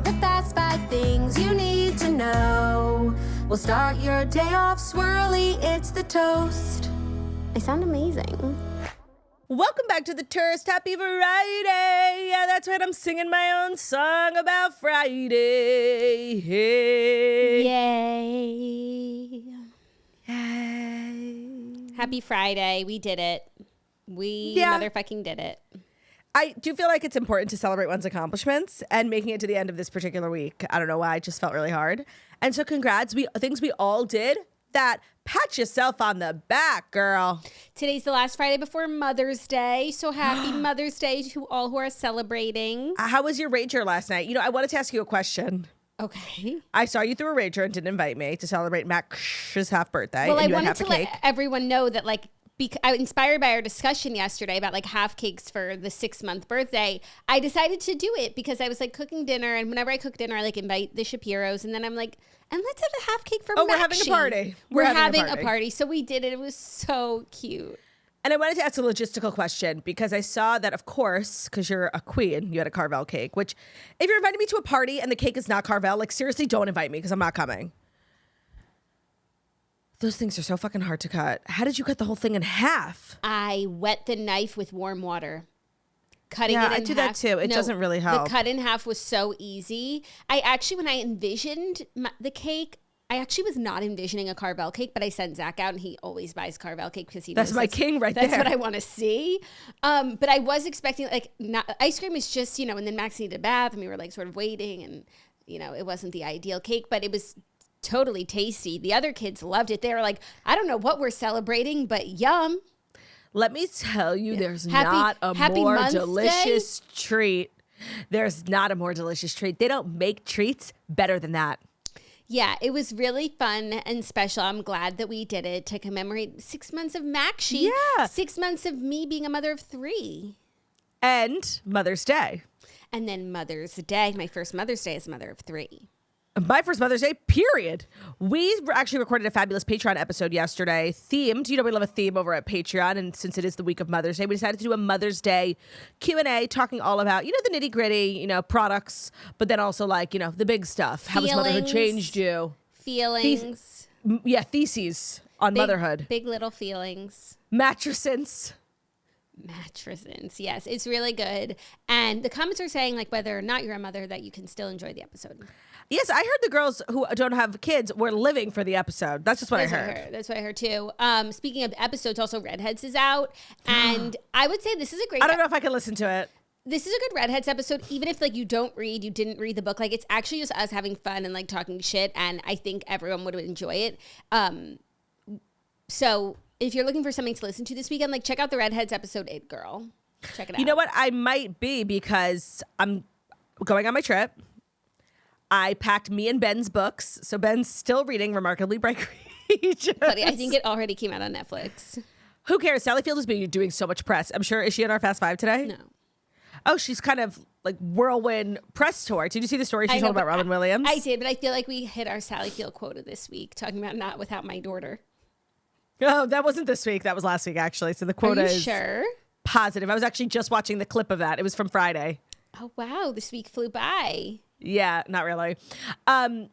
the fast 5 things you need to know. We'll start your day off swirly, it's the toast. I sound amazing. Welcome back to the Tourist. Happy Friday. Yeah, that's right. I'm singing my own song about Friday. Hey. Yay. Yay. Happy Friday. We did it. We motherfucking did it. I do feel like it's important to celebrate one's accomplishments, and making it to the end of this particular week, I don't know why, it just felt really hard. And so congrats. Things we all did that pat yourself on the back, girl. Today's the last Friday before Mother's Day. So happy Mother's Day to all who are celebrating. How was your rager last night? You know, I wanted to ask you a question. Okay. I saw you through a rager and didn't invite me to celebrate Max's half birthday. Well, I and you had wanted half to a cake. let everyone know that, like, I was inspired by our discussion yesterday about like half cakes for the 6-month birthday. I decided to do it because I was like cooking dinner, and whenever I cook dinner, I like invite the Shapiros, and then I'm like, and let's have a half cake for Maxie. We're having a party. We're having a party. So we did it. It was so cute. And I wanted to ask a logistical question because I saw that, of course, because you're a queen, you had a Carvel cake, which if you're inviting me to a party and the cake is not Carvel, like seriously, don't invite me because I'm not coming. Those things are so fucking hard to cut. How did you cut the whole thing in half? I wet the knife with warm water. Cutting it in half. I do that too. It doesn't really help. The cut in half was so easy. I actually, when I envisioned the cake, I actually was not envisioning a Carvel cake, but I sent Zach out, and he always buys Carvel cake because he knows that's my king right there. That's what I want to see. But I was expecting ice cream is just, and then Max needed a bath, and we were like sort of waiting, and it wasn't the ideal cake, but it was totally tasty. The other kids loved it. They were like, I don't know what we're celebrating, but yum. Let me tell you, there's not a more delicious treat. There's not a more delicious treat. They don't make treats better than that. Yeah, it was really fun and special. I'm glad that we did it to commemorate 6 months of Maxie. Yeah. 6 months of me being a mother of 3. And Mother's Day. And then Mother's Day. My first Mother's Day as a mother of 3. My first Mother's Day, period. We actually recorded a fabulous Patreon episode yesterday, themed. We love a theme over at Patreon, and since it is the week of Mother's Day, we decided to do a Mother's Day Q&A, talking all about, the nitty-gritty, products, but then also, like, the big stuff. How has motherhood changed you? Feelings. Theses on motherhood. Big little feelings. Mattresses, yes. It's really good. And the comments are saying, like, whether or not you're a mother, that you can still enjoy the episode. Yes, I heard the girls who don't have kids were living for the episode. That's just what I heard. That's what I heard too. Speaking of episodes, also Redheads is out. And I would say this is a great... I don't know if I can listen to it. This is a good Redheads episode, even if you didn't read the book. Like, it's actually just us having fun and like talking shit. And I think everyone would enjoy it. So if you're looking for something to listen to this weekend, check out the Redheads episode, It Girl. Check it out. You know what? I might be, because I'm going on my trip. I packed me and Ben's books. So Ben's still reading Remarkably Bright Creatures. Claudia, I think it already came out on Netflix. Who cares? Sally Field has been doing so much press. I'm sure. Is she in our Fast Five today? No. Oh, she's kind of like whirlwind press tour. Did you see the story she told about Robin Williams? I did, but I feel like we hit our Sally Field quota this week, talking about not without my daughter. Oh, that wasn't this week. That was last week, actually. So the quota is sure? Positive. I was actually just watching the clip of that. It was from Friday. Oh, wow. This week flew by. Yeah, not really. What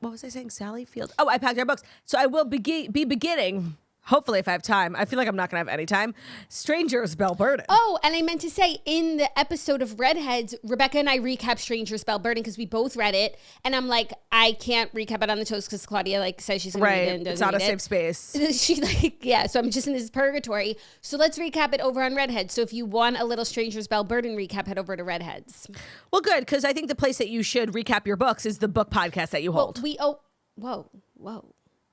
was I saying? Sally Field. Oh, I packed our books. So I will be beginning, hopefully if I have time. I feel like I'm not going to have any time. Strangers Bell Burden. Oh, and I meant to say, in the episode of Redheads, Rebecca and I recap Strangers Bell Burden because we both read it. And I'm like, I can't recap it on the toast because Claudia says she's going to read it and doesn't. It's not a safe space. She's like, yeah, so I'm just in this purgatory. So let's recap it over on Redheads. So if you want a little Strangers Bell Burden recap, head over to Redheads. Well, good, because I think the place that you should recap your books is the book podcast that you hold. Whoa.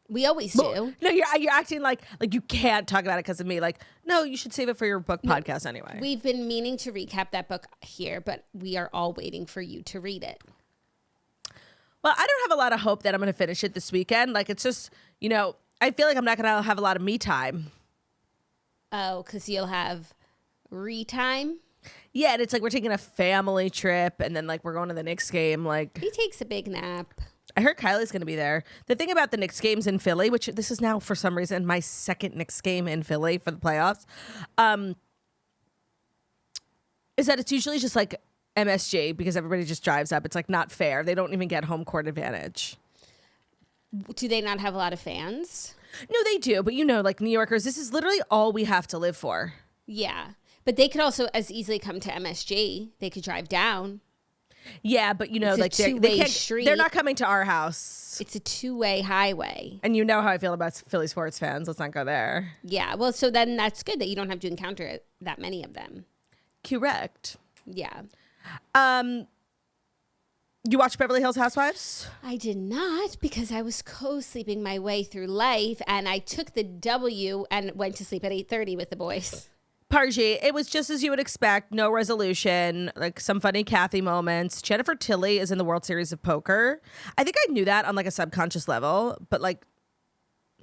We always do. No, you're acting like you can't talk about it because of me. Like, no, you should save it for your book podcast anyway. We've been meaning to recap that book here, but we are all waiting for you to read it. Well, I don't have a lot of hope that I'm going to finish it this weekend. Like, it's just, I feel like I'm not going to have a lot of me time. Oh, because you'll have re-time? Yeah, and it's like we're taking a family trip, and then like we're going to the Knicks game. Like, he takes a big nap. I heard Kylie's going to be there. The thing about the Knicks games in Philly, which this is now for some reason my second Knicks game in Philly for the playoffs, is that it's usually just like MSG because everybody just drives up. It's like not fair. They don't even get home court advantage. Do they not have a lot of fans? No, they do. But you know, like New Yorkers, this is literally all we have to live for. Yeah. But they could also as easily come to MSG. They could drive down. Yeah, but you know, It's a like they can't, street. they're not coming to our house. It's a two-way highway. And you know how I feel about Philly sports fans. Let's not go there. Yeah. Well, so then that's good that you don't have to encounter that many of them. Correct. Yeah. You watch Beverly Hills Housewives? I did not because I was co-sleeping my way through life, and I took the W and went to sleep at 8:30 with the boys. Parji, it was just as you would expect. No resolution, like some funny Kathy moments. Jennifer Tilly is in the World Series of Poker. I think I knew that on like a subconscious level, but like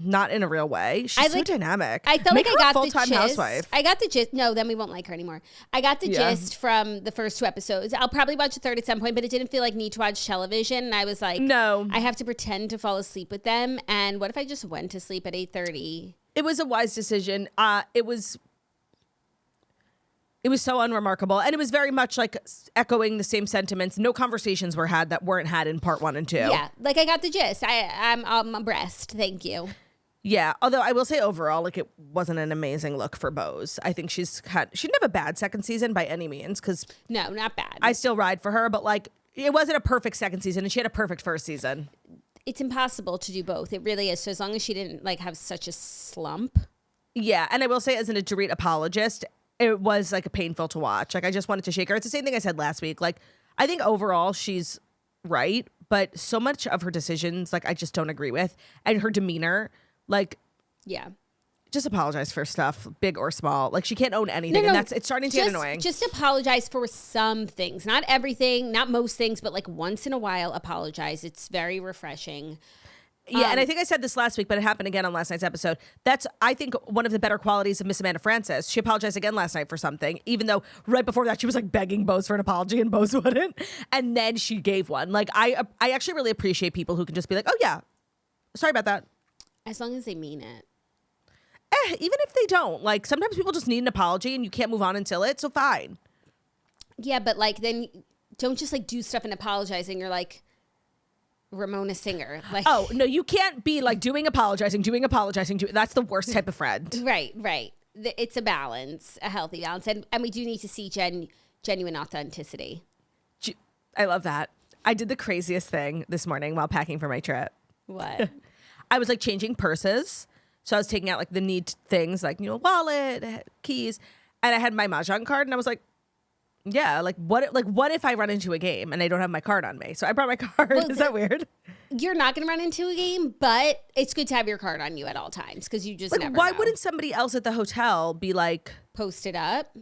not in a real way. She's so dynamic. I felt Make like her I a got the full-time gist. housewife. I got the gist. No, then we won't like her anymore. I got the gist from the first 2 episodes. I'll probably watch a third at some point, but it didn't feel like need to watch television. And I was like, no, I have to pretend to fall asleep with them. And what if I just went to sleep at 8:30? It was a wise decision. It was so unremarkable. And it was very much like echoing the same sentiments. No conversations were had that weren't had in part 1 and 2. Yeah, like I got the gist. I'm abreast. Thank you. Yeah, although I will say overall, like it wasn't an amazing look for Bose. I think she didn't have a bad second season by any means because no, not bad. I still ride for her, but like it wasn't a perfect second season and she had a perfect first season. It's impossible to do both. It really is. So as long as she didn't like have such a slump. Yeah, and I will say as an Dorit apologist, it was like painful to watch. Like I just wanted to shake her. It's the same thing I said last week. Like I think overall she's right, but so much of her decisions like I just don't agree with, and her demeanor, like yeah, just apologize for stuff, big or small. Like she can't own anything, and it's starting to get annoying. Just apologize for some things, not everything, not most things, but like once in a while, apologize. It's very refreshing. Yeah, and I think I said this last week, but it happened again on last night's episode. That's, I think, one of the better qualities of Miss Amanda Francis. She apologized again last night for something, even though right before that she was like begging Bose for an apology and Bose wouldn't. And then she gave one. Like, I actually really appreciate people who can just be like, oh yeah, sorry about that. As long as they mean it. Even if they don't. Like, sometimes people just need an apology and you can't move on until it, so fine. Yeah, but like then don't just like do stuff and apologizing. You're like Ramona Singer. Like, oh, no, you can't be like apologizing. That's the worst type of friend. Right. It's a balance, a healthy balance. And we do need to see genuine authenticity. I love that. I did the craziest thing this morning while packing for my trip. What? I was like changing purses. So I was taking out like the neat things like, wallet, keys. And I had my Mahjong card and I was like, yeah, what if I run into a game and I don't have my card on me? So I brought my card. Well, is that weird? You're not going to run into a game, but it's good to have your card on you at all times because you just never why know. wouldn't somebody else at the hotel be like... Post it up?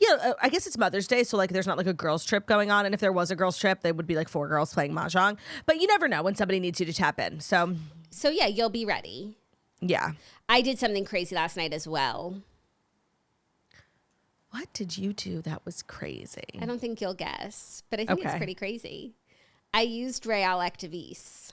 Yeah, I guess it's Mother's Day, so like there's not like a girls' trip going on. And if there was a girls' trip, they would be like 4 girls playing Mahjong. But you never know when somebody needs you to tap in. So yeah, you'll be ready. Yeah. I did something crazy last night as well. What did you do that was crazy? I don't think you'll guess, but I think it's pretty crazy. I used Real Activis.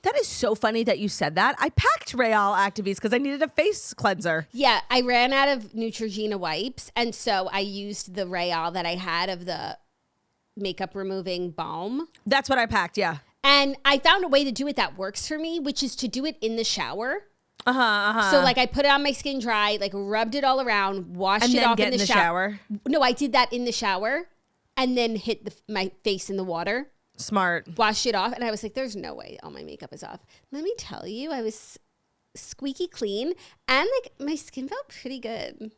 That is so funny that you said that. I packed Real Activis because I needed a face cleanser. Yeah, I ran out of Neutrogena wipes, and so I used the Real that I had of the makeup removing balm. That's what I packed, yeah. And I found a way to do it that works for me, which is to do it in the shower. So like I put it on my skin dry, like rubbed it all around, washed it off in the shower. No, I did that in the shower and then hit my face in the water. Smart. Washed it off and I was like, there's no way all my makeup is off. Let me tell you, I was squeaky clean and like my skin felt pretty good.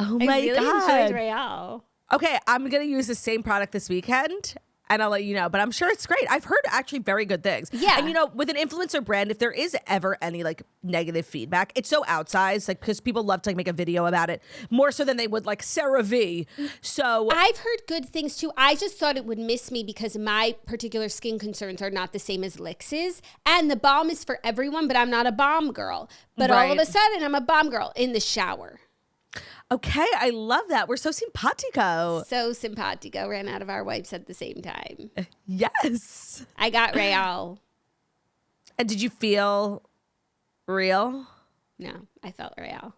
Oh my God. I really enjoyed Real. Okay, I'm going to use the same product this weekend. And I'll let you know, but I'm sure it's great. I've heard actually very good things. Yeah. And with an influencer brand, if there is ever any like negative feedback, it's so outsized, like because people love to like make a video about it more so than they would like Sarah V. So I've heard good things too. I just thought it would miss me because my particular skin concerns are not the same as Lix's. And the balm is for everyone, but I'm not a balm girl. But all of a sudden I'm a balm girl in the shower. Okay, I love that. We're so simpatico. So simpatico. Ran out of our wipes at the same time. Yes. I got Real. And did you feel real? No, I felt Real.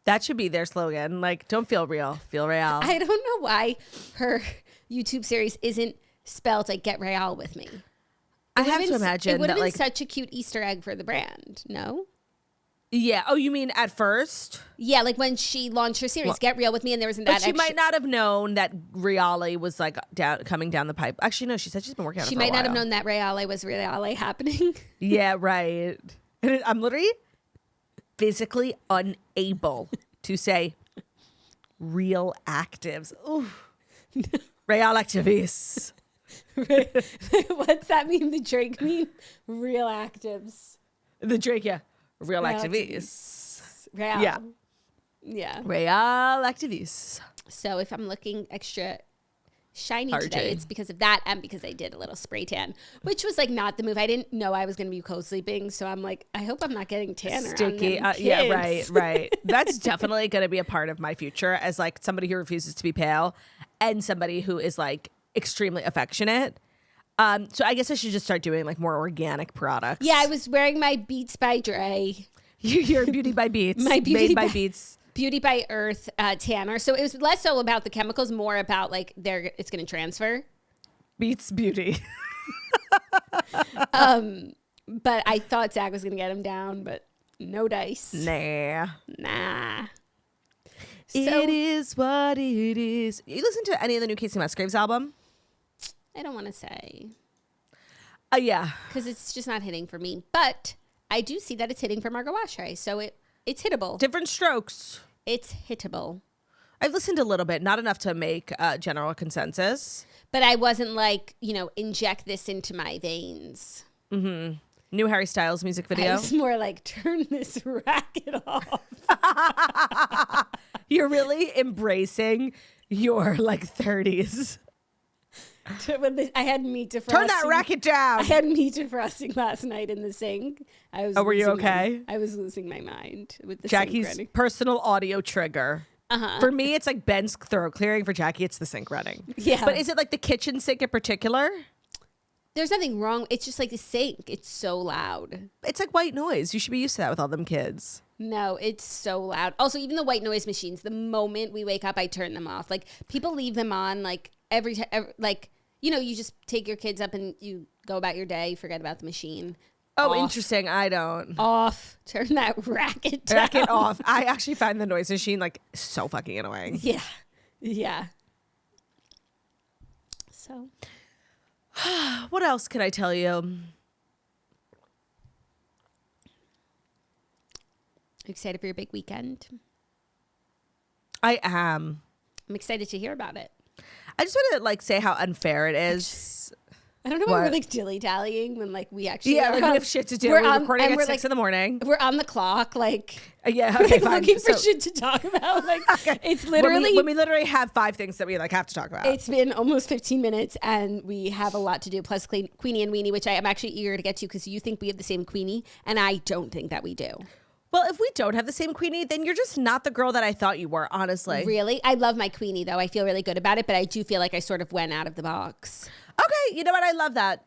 That should be their slogan. Like, don't feel real, feel real. I don't know why her YouTube series isn't spelled like "Get Real with Me." I have to imagine it would have that, been like, such a cute Easter egg for the brand. No. yeah. Oh, you mean at first? Yeah, like when she launched her series, "Get Real with Me," and there wasn't But that. she extra- might not have known that Reale was like coming down the pipe. Actually, no. She said she's been working on it She for a might not have while. known that Reale was Reale happening. Yeah, right. And I'm literally physically unable to say real actives. Ooh. Real activists. What's that mean? The Drake meme? Real actives. The Drake, yeah. Real Real activists. Real. Yeah. Yeah. Real activists. So if I'm looking extra shiny RJ. today, it's because of that and because I did a little spray tan, which was like not the move. I didn't know I was going to be co-sleeping. So I'm like, I hope I'm not getting tanner. Sticky. On them Yeah, kids. right. That's definitely going to be a part of my future as like somebody who refuses to be pale and somebody who is like extremely affectionate. So I guess I should just start doing like more organic products. Yeah, I was wearing my Beats by Dre. Your Beauty by Beats. My Beauty Made by by- Beats. Beauty by Earth tanner. So it was less so about the chemicals, more about like it's going to transfer. Beats Beauty. But I thought Zach was going to get him down, but no dice. Nah. Nah. It is what it is. You listen to any of the new Casey Musgraves album? I don't want to say Yeah. because it's just not hitting for me. But I do see that it's hitting for Margot Oshry, so it's hittable. Different strokes. It's hittable. I've listened a little bit, not enough to make a general consensus. But I wasn't like, inject this into my veins. New Harry Styles music I video. was more like, turn this racket off. You're really embracing your like 30s. I had meat defrosting. Turn that racket down. I had meat defrosting last night in the sink. I was. Oh, were you losing okay? I was losing my mind with the Jackie's sink running. personal audio trigger. For me, it's like Ben's throat clearing. For Jackie, it's the sink running. Yeah. But is it like the kitchen sink in particular? There's nothing wrong. It's just like the sink. It's so loud. It's like white noise. You should be used to that with all them kids. No, it's so loud. Also, even the white noise machines, the moment we wake up, I turn them off. Like, people leave them on, like, every time, like, you just take your kids up and you go about your day, forget about the machine. Oh, Off. interesting. I don't. Off. Turn that racket down. Racket off. I actually find the noise machine like so fucking annoying. Yeah. Yeah. So, What else can I tell you? are you excited for your big weekend? I am. I'm excited to hear about it. I just want to like say how unfair it is. I don't know why we're What? like dilly-dallying when like we actually Yeah, are like on- we have shit to do. we're We're on- recording and at we're, 6 in the morning. We're on the clock, like Yeah, we're okay, like fine. looking for So- shit to talk about. Like it's literally when we literally have 5 things that we like have to talk about. it's been almost 15 minutes and we have a lot to do. Plus Queenie and Weenie, which I am actually eager to get to because you think we have the same Queenie and I don't think that we do. Well, if we don't have the same Queenie, then you're just not the girl that I thought you were, honestly. Really? I love my Queenie though. I feel really good about it, but I do feel like I sort of went out of the box. Okay, you know what? I love that.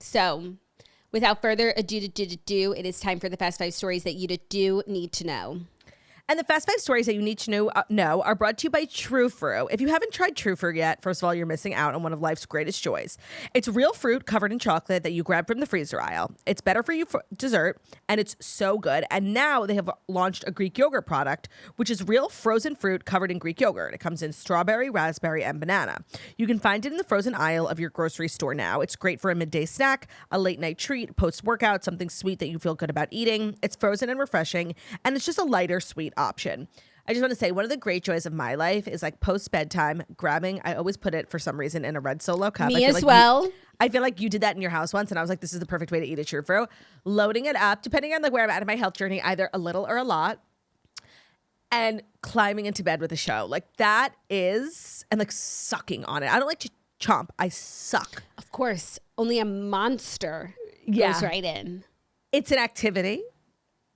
So without further ado, it is time for the Fast 5 stories that you do need to know. And the Fast 5 stories that you need to know are brought to you by True Fruit. If you haven't tried True Fruit yet, first of all, you're missing out on one of life's greatest joys. It's real fruit covered in chocolate that you grab from the freezer aisle. It's better for you for dessert, and it's so good. And now they have launched a Greek yogurt product, which is real frozen fruit covered in Greek yogurt. It comes in strawberry, raspberry, and banana. You can find it in the frozen aisle of your grocery store now. It's great for a midday snack, a late night treat, post-workout, something sweet that you feel good about eating. It's frozen and refreshing, and it's just a lighter, sweet option. I just want to say one of the great joys of my life is like post bedtime grabbing. I always put it for some reason in a red Solo cup. Me I feel as like well. I feel like you did that in your house once, and I was like, this is the perfect way to eat a True Fruit. Loading it up, depending on like where I'm at in my health journey, either a little or a lot, and climbing into bed with a show. Like that is, and like sucking on it. I don't like to chomp. I suck. Of course, only a monster Yeah. goes right in. It's an activity.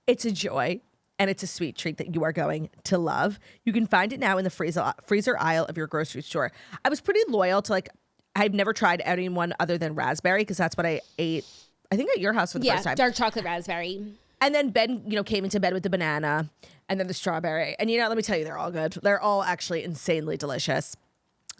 It's a joy. And it's a sweet treat that you are going to love. You can find it now in the freezer aisle of your grocery store. I was pretty loyal to like, I've never tried anyone other than raspberry because that's what I ate, I think at your house for the Yeah, first time. dark chocolate raspberry. And then Ben, came into bed with the banana and then the strawberry. And let me tell you, they're all good. They're all actually insanely delicious.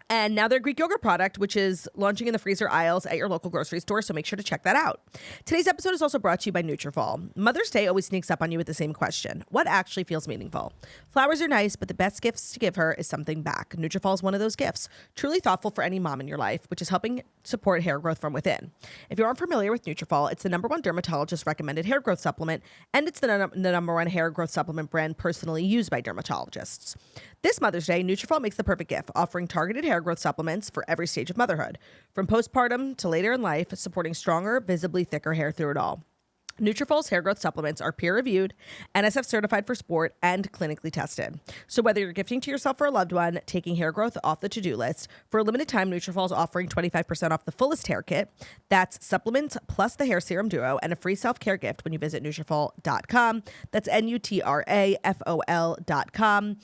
And now their Greek yogurt product, which is launching in the freezer aisles at your local grocery store, so make sure to check that out. Today's episode is also brought to you by Nutrafol. Mother's Day always sneaks up on you with the same question. What actually feels meaningful? Flowers are nice, but the best gifts to give her is something back. Nutrafol is one of those gifts, truly thoughtful for any mom in your life, which is helping support hair growth from within. If you aren't familiar with Nutrafol, it's the #1 dermatologist recommended hair growth supplement, and it's the #1 hair growth supplement brand personally used by dermatologists. This Mother's Day, Nutrafol makes the perfect gift, offering targeted hair growth supplements for every stage of motherhood, from postpartum to later in life, supporting stronger, visibly thicker hair through it all. Nutrafol's hair growth supplements are peer-reviewed, NSF certified for sport, and clinically tested. So whether you're gifting to yourself or a loved one, taking hair growth off the to-do list, for a limited time, Nutrafol is offering 25% off the fullest hair kit. That's supplements plus the hair serum duo and a free self-care gift when you visit Nutrafol.com. That's Nutrafol.com.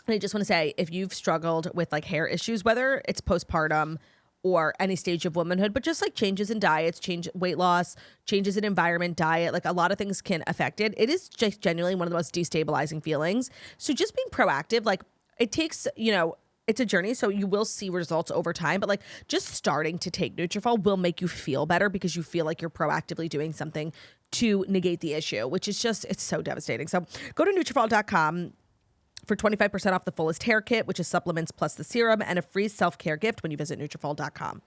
And I just want to say, if you've struggled with hair issues, whether it's postpartum or any stage of womanhood, but just changes in diets, weight loss, changes in environment, diet, a lot of things can affect it. It is just genuinely one of the most destabilizing feelings. So just being proactive, it takes, it's a journey, so you will see results over time, but just starting to take Nutrafol will make you feel better because you feel like you're proactively doing something to negate the issue, which is it's so devastating. So go to Nutrafol.com for 25% off the fullest hair kit, which is supplements plus the serum, and a free self-care gift when you visit Nutrafol.com.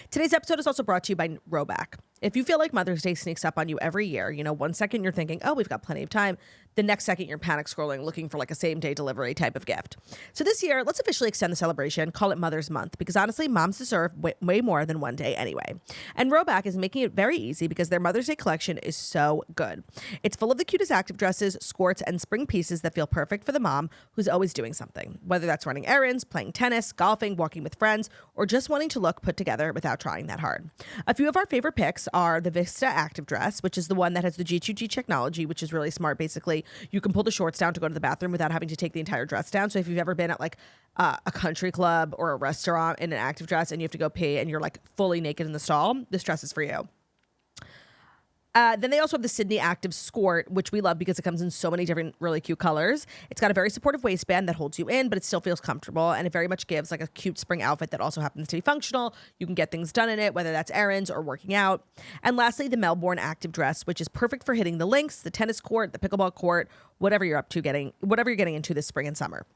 Today's episode is also brought to you by Roback. If you feel like Mother's Day sneaks up on you every year, one second you're thinking, oh, we've got plenty of time. The next second you're panic scrolling looking for a same-day delivery type of gift. So this year, let's officially extend the celebration, call it Mother's Month, because honestly, moms deserve way more than one day anyway. And Roback is making it very easy because their Mother's Day collection is so good. It's full of the cutest active dresses, skirts, and spring pieces that feel perfect for the mom who's always doing something, whether that's running errands, playing tennis, golfing, walking with friends, or just wanting to look put together without trying that hard. A few of our favorite picks are the Vista Active Dress, which is the one that has the G2G technology, which is really smart. Basically, you can pull the shorts down to go to the bathroom without having to take the entire dress down. So if you've ever been at a country club or a restaurant in an active dress and you have to go pee and you're fully naked in the stall, this dress is for you. Then they also have the Sydney Active Skirt, which we love because it comes in so many different really cute colors. It's got a very supportive waistband that holds you in, but it still feels comfortable. And it very much gives a cute spring outfit that also happens to be functional. You can get things done in it, whether that's errands or working out. And lastly, the Melbourne Active Dress, which is perfect for hitting the links, the tennis court, the pickleball court, whatever you're getting into this spring and summer.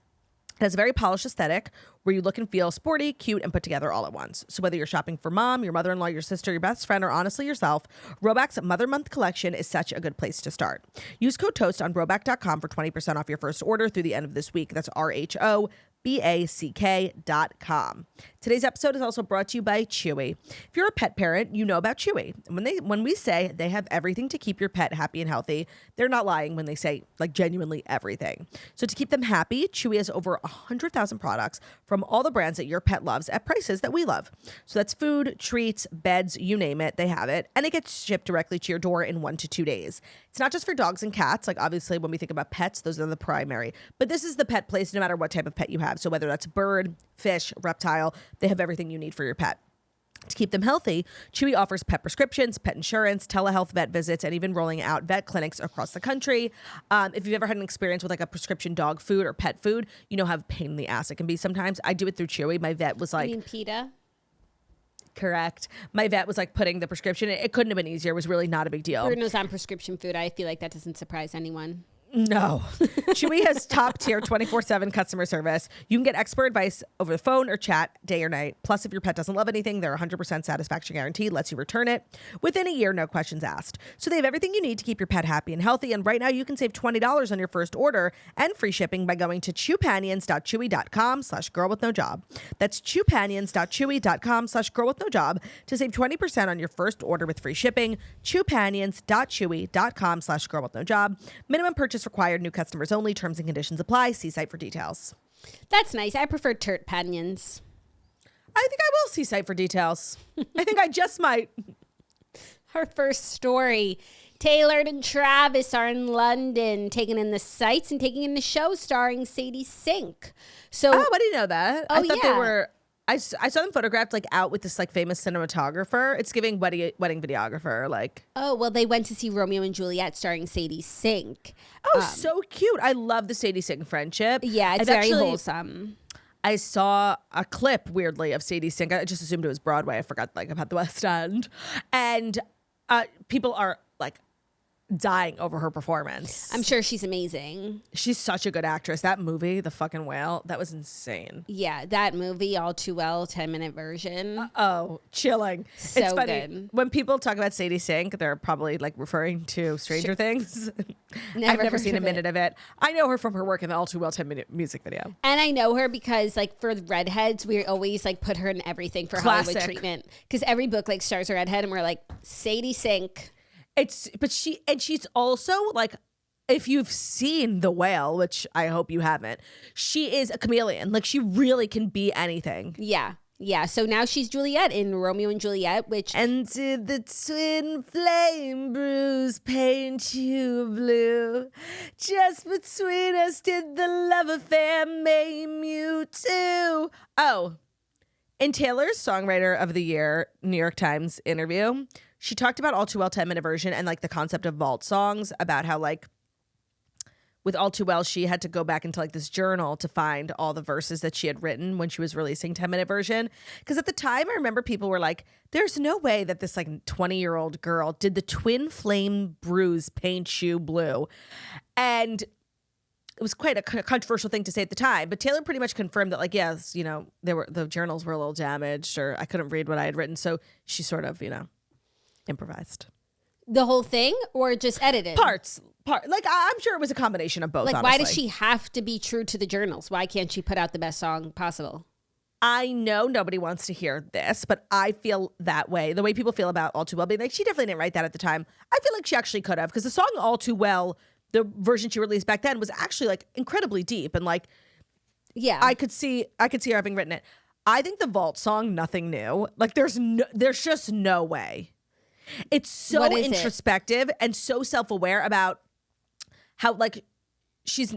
It has a very polished aesthetic where you look and feel sporty, cute, and put together all at once. So whether you're shopping for mom, your mother-in-law, your sister, your best friend, or honestly yourself, Roback's Mother Month collection is such a good place to start. Use code TOAST on Roback.com for 20% off your first order through the end of this week. That's RHOBACK.com. Today's episode is also brought to you by Chewy. If you're a pet parent, you know about Chewy. When we say they have everything to keep your pet happy and healthy, they're not lying when they say genuinely everything. So to keep them happy, Chewy has over 100,000 products from all the brands that your pet loves at prices that we love. So that's food, treats, beds, you name it, they have it. And it gets shipped directly to your door in 1 to 2 days. It's not just for dogs and cats. Obviously, when we think about pets, those are the primary. But this is the pet place no matter what type of pet you have. So whether that's bird, fish, reptile, they have everything you need for your pet. To keep them healthy, Chewy offers pet prescriptions, pet insurance, telehealth vet visits, and even rolling out vet clinics across the country. If you've ever had an experience with a prescription dog food or pet food, you know how pain in the ass it can be sometimes. I do it through Chewy. My vet was You mean PETA? Correct. My vet was putting the prescription. It couldn't have been easier. It was really not a big deal. Bruno's on prescription food. I feel like that doesn't surprise anyone. No. Chewy has top-tier 24/7 customer service. You can get expert advice over the phone or chat day or night. Plus, if your pet doesn't love anything, their 100% satisfaction guarantee lets you return it within a year, no questions asked. So they have everything you need to keep your pet happy and healthy. And right now, you can save $20 on your first order and free shipping by going to chewpanions.chewy.com/girlwithnojob. That's chewpanions.chewy.com/girlwithnojob to save 20% on your first order with free shipping. chewpanions.chewy.com/girlwithnojob. Minimum purchase required. New customers only. Terms and conditions apply. See site for details. That's nice. I prefer Turt Panions. I think I will see site for details. I think I just might. Our first story. Taylor and Travis are in London, taking in the sights and taking in the show starring Sadie Sink. So, I didn't know that. I thought they were I saw them photographed like out with this like famous cinematographer. It's giving wedding videographer like. Oh, well, they went to see Romeo and Juliet starring Sadie Sink. Oh, so cute. I love the Sadie Sink friendship. Yeah, it's very wholesome. I saw a clip, weirdly, of Sadie Sink. I just assumed it was Broadway. I forgot like about the West End. And people are like dying over her performance. I'm sure she's amazing. She's such a good actress. That movie, The Fucking Whale, that was insane. Yeah, that movie, All Too Well, 10-minute version. Chilling. So it's funny. good. When people talk about Sadie Sink, they're probably like referring to Stranger Things. I've never seen a minute of it. I know her from her work in the All Too Well 10-minute music video. And I know her because like for the redheads, we always like put her in everything for Classic. Hollywood treatment. Because every book like stars a redhead and we're like, Sadie Sink. She's also like, if you've seen The Whale, which I hope you haven't, she is a chameleon. Like she really can be anything. Yeah. Yeah. So now she's Juliet in Romeo and Juliet, which. And did the twin flame bruise paint you blue? Just between us did the love affair maim you too? Oh, in Taylor's Songwriter of the Year New York Times interview, she talked about All Too Well 10-minute version and like the concept of vault songs, about how like with All Too Well, she had to go back into like this journal to find all the verses that she had written when she was releasing 10-minute version. Because at the time, I remember people were like, there's no way that this like 20-year-old girl did the twin flame bruise paint you blue. And it was quite a controversial thing to say at the time. But Taylor pretty much confirmed that like, yes, you know, the journals were a little damaged, or I couldn't read what I had written. So she sort of, you know, improvised. The whole thing or just edited? Parts. Like, I'm sure it was a combination of both, like, honestly. why does she have to be true to the journals? Why can't she put out the best song possible? I know nobody wants to hear this, but I feel that way. The way people feel about All Too Well, being like, she definitely didn't write that at the time. I feel like she actually could have, because the song All Too Well, the version she released back then, was actually like incredibly deep, and like, yeah, I could see her having written it. I think the vault song, Nothing New, like there's just no way. It's so introspective and so self-aware about how like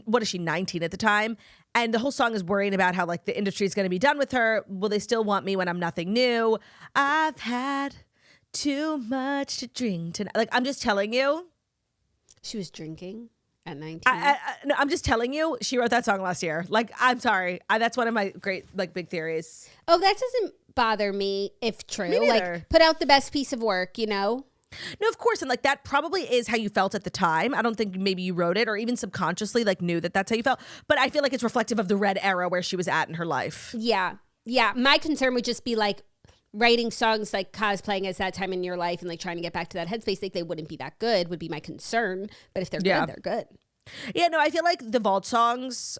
what is she, 19 at the time? And the whole song is worrying about how like the industry is going to be done with her. Will they still want me when I'm nothing new? I've had too much to drink tonight. Like, I'm just telling you. She was drinking at 19. No, I'm just telling you, she wrote that song last year. Like, I'm sorry. That's one of my great, like, big theories. Oh, that doesn't bother me if true. Me neither. Like, put out the best piece of work, you know? No, of course. And like, that probably is how you felt at the time. I don't think maybe you wrote it or even subconsciously like knew that that's how you felt. But I feel like it's reflective of the red era where she was at in her life. Yeah. Yeah. My concern would just be like writing songs like cosplaying as that time in your life and like trying to get back to that headspace. Like they wouldn't be that good would be my concern. But if they're good, they're good. Yeah, no, I feel like the vault songs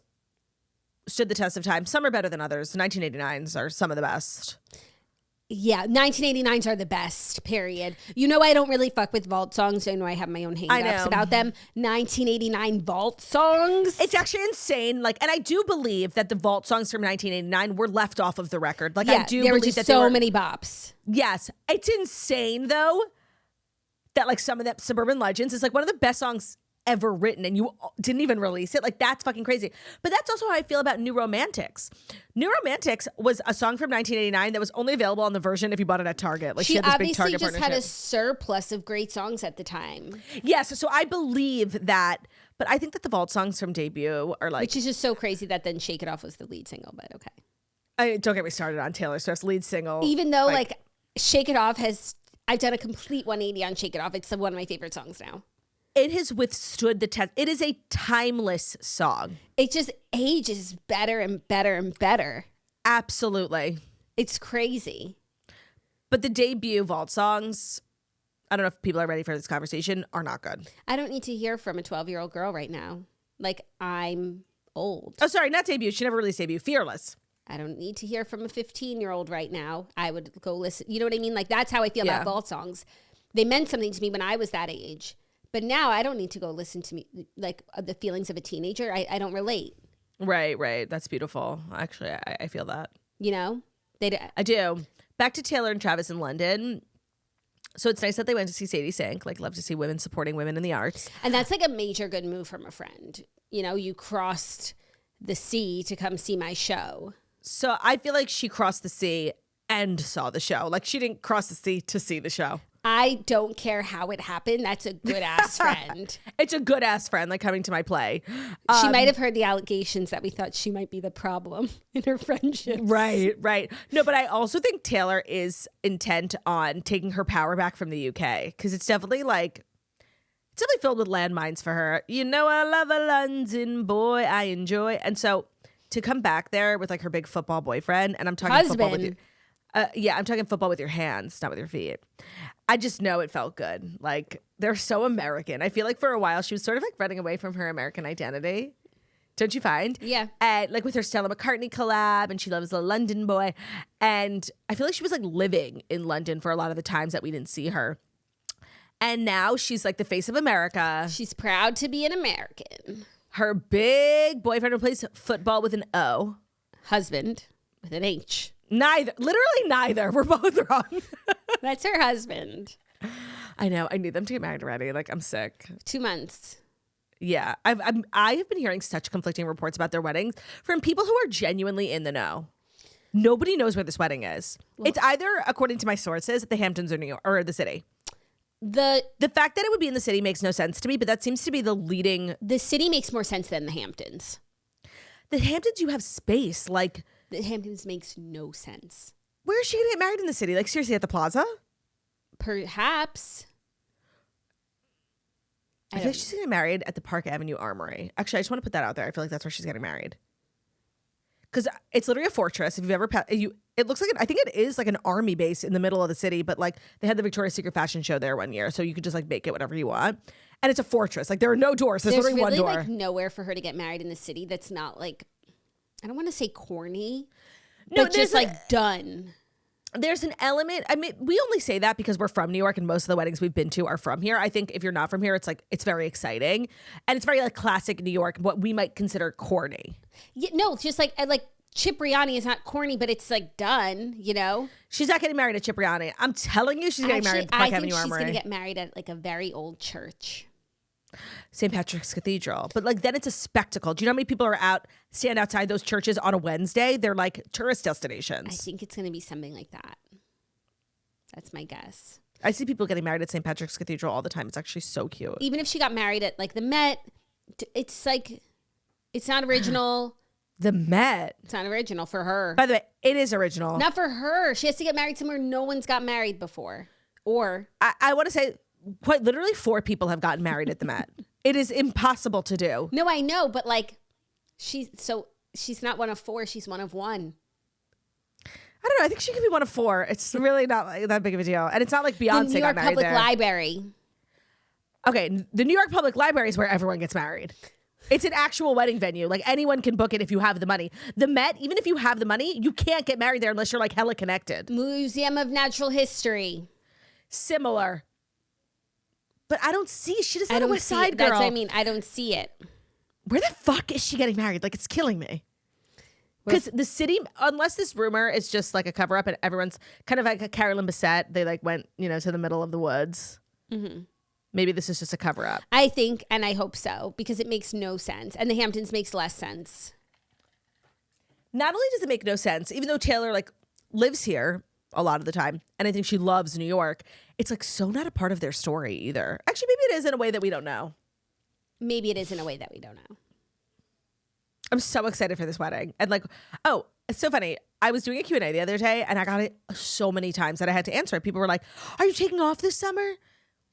stood the test of time. Some are better than others. 1989s are some of the best. Yeah, 1989s are the best, period. You know, I don't really fuck with vault songs. I know I have my own hang-ups about them. 1989 vault songs. It's actually insane. Like, and I do believe that the vault songs from 1989 were left off of the record. Like, I do there were believe just that so many bops. Yes. It's insane, though, that like some of that Suburban Legends is like one of the best songs ever written, and you didn't even release it. Like, that's fucking crazy. But that's also how I feel about New Romantics. New Romantics was a song from 1989 that was only available on the version if you bought it at Target. Like, she had this big Target obviously just partnership. had a surplus of great songs at the time. Yes, so I believe that, but I think that the vault songs from debut are like, which is just so crazy that then Shake It Off was the lead single, but okay. Don't get me started on Taylor Swift's lead single. Even though like Shake It Off I've done a complete 180 on Shake It Off. It's one of my favorite songs now. It has withstood the test. It is a timeless song. It just ages better and better and better. Absolutely. It's crazy. But the debut vault songs, I don't know if people are ready for this conversation, are not good. I don't need to hear from a 12-year-old girl right now. Like, I'm old. Oh, sorry, not debut. She never released debut. Fearless. I don't need to hear from a 15-year-old right now. I would go listen. You know what I mean? Like, that's how I feel about vault songs. They meant something to me when I was that age. But now I don't need to go listen to me, like the feelings of a teenager. I don't relate. Right. That's beautiful. Actually, I feel that. You know? I do. Back to Taylor and Travis in London. So it's nice that they went to see Sadie Sink. Like, love to see women supporting women in the arts. And that's like a major good move from a friend. You know, you crossed the sea to come see my show. So I feel like she crossed the sea and saw the show. Like she didn't cross the sea to see the show. I don't care how it happened. That's a good ass friend. It's a good ass friend, like coming to my play. She might have heard the allegations that we thought she might be the problem in her friendship. Right. No, but I also think Taylor is intent on taking her power back from the UK because it's definitely filled with landmines for her. You know, I love a London boy. I enjoy. And so to come back there with like her big football boyfriend, and I'm talking football with you. I'm talking football with your hands, not with your feet. I just know it felt good. Like, they're so American. I feel like for a while she was sort of like running away from her American identity. Don't you find? Yeah. And like with her Stella McCartney collab, and she loves a London boy. And I feel like she was like living in London for a lot of the times that we didn't see her. And now she's like the face of America. She's proud to be an American. Her big boyfriend who plays football with an O. Husband with an H. Neither. Literally neither. We're both wrong. That's her husband. I know. I need them to get married already. Like, I'm sick. 2 months. Yeah. I have been hearing such conflicting reports about their weddings from people who are genuinely in the know. Nobody knows where this wedding is. Well, it's either, according to my sources, the Hamptons or New York or the city. The fact that it would be in the city makes no sense to me, but that seems to be the leading. The city makes more sense than the Hamptons. The Hamptons, you have space. Like, the Hamptons makes no sense. Where is she going to get married in the city? Like, seriously, at the plaza? Perhaps. I feel like she's getting married at the Park Avenue Armory. Actually, I just want to put that out there. I feel like that's where she's getting married. Because it's literally a fortress. If you've ever, it looks like, I think it is like an army base in the middle of the city, but like they had the Victoria's Secret fashion show there one year. So you could just like make it whatever you want. And it's a fortress. Like there are no doors. There's literally really one door. Like nowhere for her to get married in the city that's not like, I don't want to say corny, but just like done. There's an element. I mean, we only say that because we're from New York and most of the weddings we've been to are from here. I think if you're not from here, it's like, it's very exciting. And it's very like classic New York, what we might consider corny. Yeah, no, it's just like Cipriani is not corny, but it's like done, you know? She's not getting married at Cipriani. I'm telling you, she's getting married at the Park Avenue Armory. She's going to get married at like a very old church. St. Patrick's Cathedral. But like then it's a spectacle. Do you know how many people stand outside those churches on a Wednesday? They're like tourist destinations. I think it's going to be something like that. That's my guess. I see people getting married at St. Patrick's Cathedral all the time. It's actually so cute. Even if she got married at like the Met, it's like, it's not original. The Met. It's not original for her. By the way, it is original. Not for her. She has to get married somewhere no one's got married before. Or I want to say quite literally 4 people have gotten married at the Met. It is impossible to do. No, I know, but like she's not one of 4, she's one of 1. I don't know. I think she could be one of 4. It's really not like that big of a deal. And it's not like Beyonce got married there. The New York Public Library. Okay, the New York Public Library is where everyone gets married. It's an actual wedding venue. Like anyone can book it if you have the money. The Met, even if you have the money, you can't get married there unless you're like hella connected. Museum of Natural History. Similar. But I don't see. She doesn't have a West Side girl. That's what I mean. I don't see it. Where the fuck is she getting married? Like, it's killing me. Because the city, unless this rumor is just like a cover up and everyone's kind of like a Carolyn Bessette, they like went, to the middle of the woods. Mm-hmm. Maybe this is just a cover up. I think, and I hope so, because it makes no sense. And the Hamptons makes less sense. Not only does it make no sense, even though Taylor like lives here a lot of the time, and I think she loves New York, it's like so not a part of their story either. Actually, maybe it is in a way that we don't know. Maybe it is in a way that we don't know. I'm so excited for this wedding. And like, oh, it's so funny. I was doing a Q&A the other day and I got it so many times that I had to answer it. People were like, are you taking off this summer?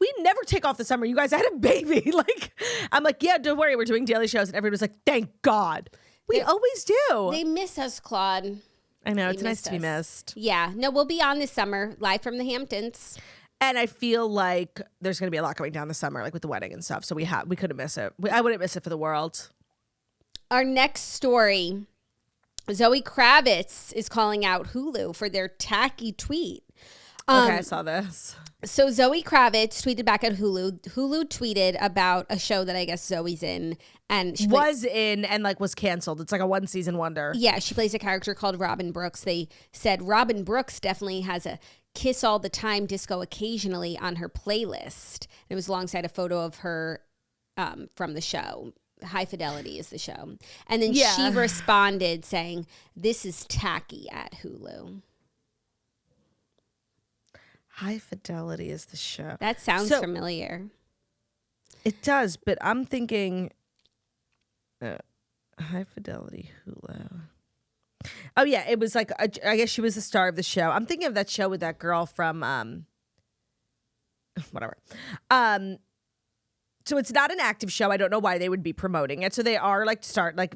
We never take off the summer. You guys had a baby. Like, I'm like, yeah, don't worry. We're doing daily shows. And everybody was like, thank God. We always do. They miss us, Claude. I know. It's nice to be missed. Yeah. No, we'll be on this summer, live from the Hamptons. And I feel like there's going to be a lot going down this summer, like with the wedding and stuff. So we couldn't miss it. I wouldn't miss it for the world. Our next story, Zoë Kravitz is calling out Hulu for their tacky tweet. Okay, I saw this. So Zoë Kravitz tweeted back at Hulu. Hulu tweeted about a show that I guess Zoe's in. And she was canceled. It's like a 1-season wonder. Yeah, she plays a character called Robin Brooks. They said Robin Brooks definitely has a kiss all the time, disco occasionally on her playlist. And it was alongside a photo of her from the show. High Fidelity is the show. And then she responded saying, this is tacky at Hulu. High Fidelity is the show. That sounds familiar. It does, but I'm thinking High Fidelity Hulu. Oh yeah, it was like I guess she was the star of the show. I'm thinking of that show with that girl from whatever. So it's not an active show. I don't know why they would be promoting it. So they are like Why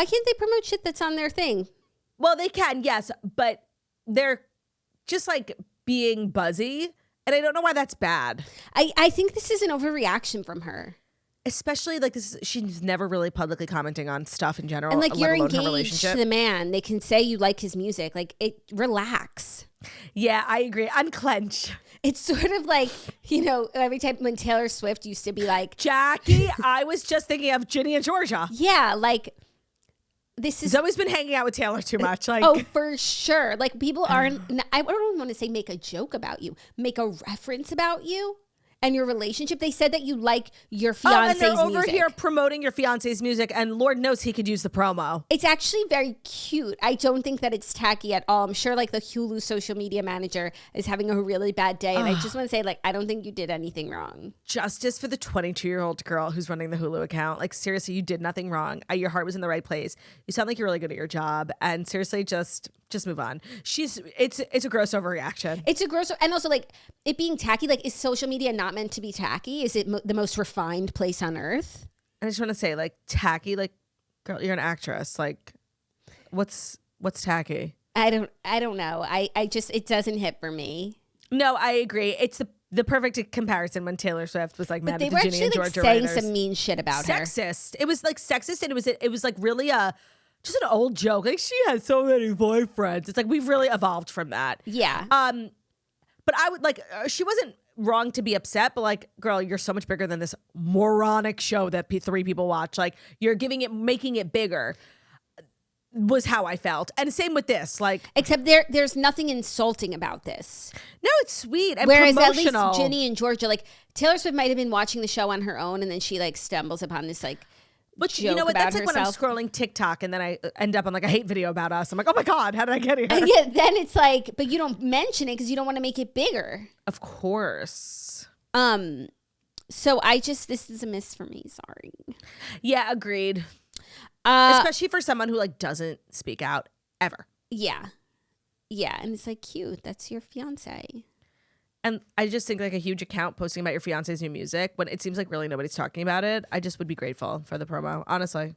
can't they promote shit that's on their thing? Well, they can, yes, but they're just like being buzzy, and I don't know why that's bad. I think this is an overreaction from her. Especially like this, she's never really publicly commenting on stuff in general. And like you're engaged to the man, they can say you like his music. Like relax. Yeah, I agree. Unclench. It's sort of like, every time when Taylor Swift used to be like, Jackie, I was just thinking of Ginny and Georgia. Yeah, like this is. Zoe's been hanging out with Taylor too much. Like, oh, for sure. Like people aren't. I don't want to say make a joke about you, make a reference about you and your relationship. They said that you like your fiance's music. And they're over here promoting your fiance's music, and Lord knows he could use the promo. It's actually very cute. I don't think that it's tacky at all. I'm sure like the Hulu social media manager is having a really bad day, and I just want to say like I don't think you did anything wrong. Justice for the 22-year-old girl who's running the Hulu account. Like seriously, you did nothing wrong. Your heart was in the right place. You sound like you're really good at your job, and seriously, just move on. It's a gross overreaction. It's a gross, and also like it being tacky. Like, is social media not meant to be tacky? Is it the most refined place on earth? I just want to say, like, tacky. Like, girl, you're an actress. Like, what's tacky? I don't know. I just it doesn't hit for me. No, I agree. It's the perfect comparison when Taylor Swift was like mad at the Ginny and Georgia saying writers. some mean shit about her. Sexist. It was like sexist, and it was like really just an old joke. Like, she has so many boyfriends. It's like we've really evolved from that. Yeah. But I would like she wasn't wrong to be upset, but like, girl, you're so much bigger than this moronic show that three people watch. Like, you're making it bigger. Was how I felt. And same with this. Like, except there's nothing insulting about this. No, it's sweet and whereas promotional. At least Ginny and Georgia, like Taylor Swift might have been watching the show on her own, and then she like stumbles upon this like. But you know what? That's like herself. When I'm scrolling TikTok and then I end up on like a hate video about us. I'm like, oh my God, how did I get here? And yeah, then it's like, but you don't mention it because you don't want to make it bigger. Of course. So this is a miss for me. Sorry. Yeah, agreed. Especially for someone who like doesn't speak out ever. Yeah. Yeah. And it's like, cute. That's your fiance. And I just think like a huge account posting about your fiance's new music when it seems like really nobody's talking about it. I just would be grateful for the promo, honestly.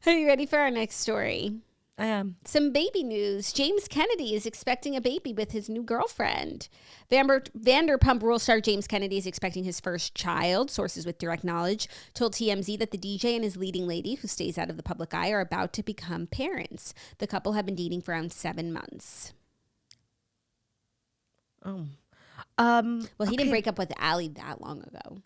Are you ready for our next story? I am. Some baby news. James Kennedy is expecting a baby with his new girlfriend. Vanderpump Rules star James Kennedy is expecting his first child. Sources with direct knowledge told TMZ that the DJ and his leading lady, who stays out of the public eye, are about to become parents. The couple have been dating for around 7 months. Oh. Well, he didn't break up with Allie that long ago.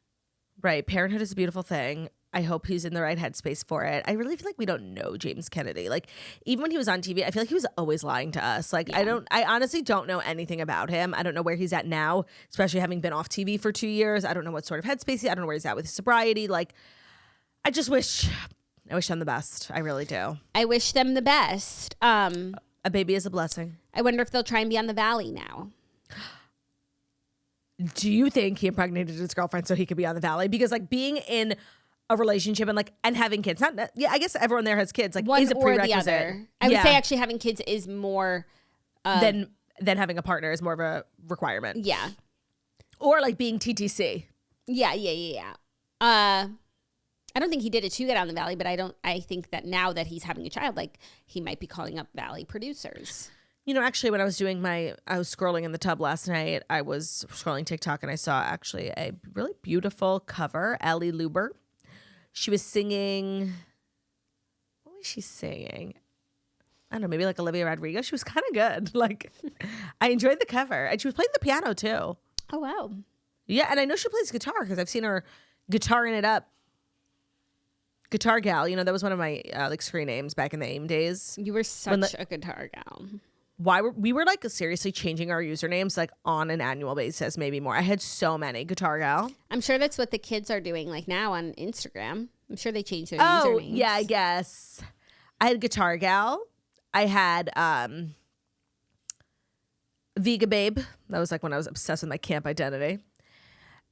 Right. Parenthood is a beautiful thing. I hope he's in the right headspace for it. I really feel like we don't know James Kennedy. Like, even when he was on TV, I feel like he was always lying to us. Like, yeah. I honestly don't know anything about him. I don't know where he's at now, especially having been off TV for 2 years. I don't know what sort of headspace I don't know where he's at with his sobriety. Like, I wish them the best. I really do. I wish them the best. A baby is a blessing. I wonder if they'll try and be on the Valley now. Do you think he impregnated his girlfriend so he could be on the Valley? Because like being in a relationship and having kids, I guess everyone there has kids. Like, one is a or prerequisite. The other. I would say actually having kids is more than having a partner is more of a requirement. Yeah, or like being TTC. Yeah. I don't think he did it to get on the Valley, but I think that now that he's having a child, like he might be calling up Valley producers. You know, actually, when I was scrolling in the tub last night, I was scrolling TikTok and I saw actually a really beautiful cover, Allie Luber. She was singing, what was she singing? I don't know, maybe like Olivia Rodrigo. She was kind of good. Like, I enjoyed the cover. And she was playing the piano too. Oh, wow. Yeah, and I know she plays guitar because I've seen her guitaring it up. Guitar gal, you know, that was one of my like screen names back in the AIM days. You were such a guitar gal. We were like seriously changing our usernames like on an annual basis, maybe more. I had so many. Guitar gal. I'm sure that's what the kids are doing like now on Instagram. I'm sure they changed their usernames. Yeah, I guess. I had Guitar Gal. I had Vega Babe. That was like when I was obsessed with my camp identity.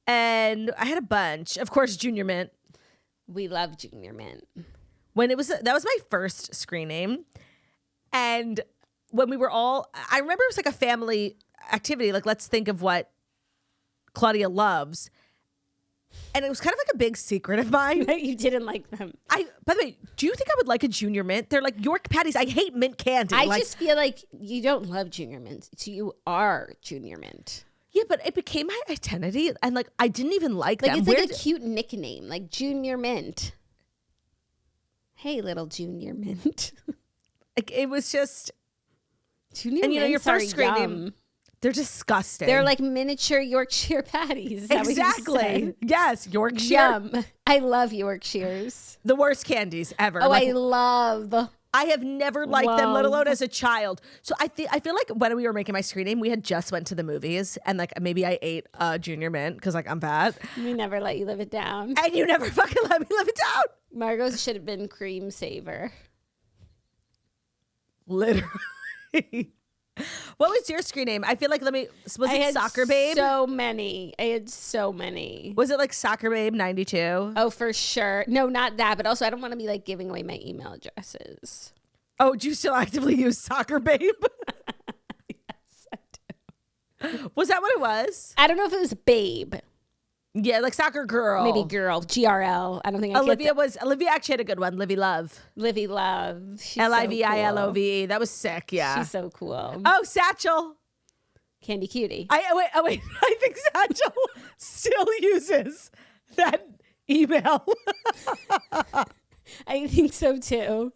And I had a bunch. Of course, JuniorMint. We love JuniorMint. When that was my first screen name. And when we were I remember it was like a family activity. Like, let's think of what Claudia loves. And it was kind of like a big secret of mine. You didn't like them. By the way, do you think I would like a JuniorMint? They're like York patties. I hate mint candy. I just feel like you don't love JuniorMint. So you are JuniorMint. Yeah, but it became my identity. And like, I didn't even like them. It's like a cute nickname, like JuniorMint. Hey, little JuniorMint. Like, it was just. JuniorMint. And your first screen yum. name. They're disgusting. They're like miniature Yorkshire patties. Is that what you exactly. said? Yes, Yorkshire. Yum. I love Yorkshires. The worst candies ever. Oh, Like, I love. I have never liked them, let alone as a child. So I feel like when we were making my screen name, we had just went to the movies and like maybe I ate JuniorMint because like I'm fat. We never let you live it down. And you never fucking let me live it down. Margot's should have been Cream Saver. Literally. What was your screen name? I feel like was I it had SoccerBabe? So many. I had so many. Was it like SoccerBabe 92? Oh, for sure. No, not that. But also, I don't want to be like giving away my email addresses. Oh, do you still actively use SoccerBabe? Yes, I do. Was that what it was? I don't know if it was Babe. Yeah, like Soccer Girl. Maybe Girl. GRL. I don't think I Olivia actually had a good one. Livy Love. Livy Love. She's Livillove. That was sick. Yeah. She's so cool. Oh, Satchel. Candy Cutie. Wait. I think Satchel still uses that email. I think so too.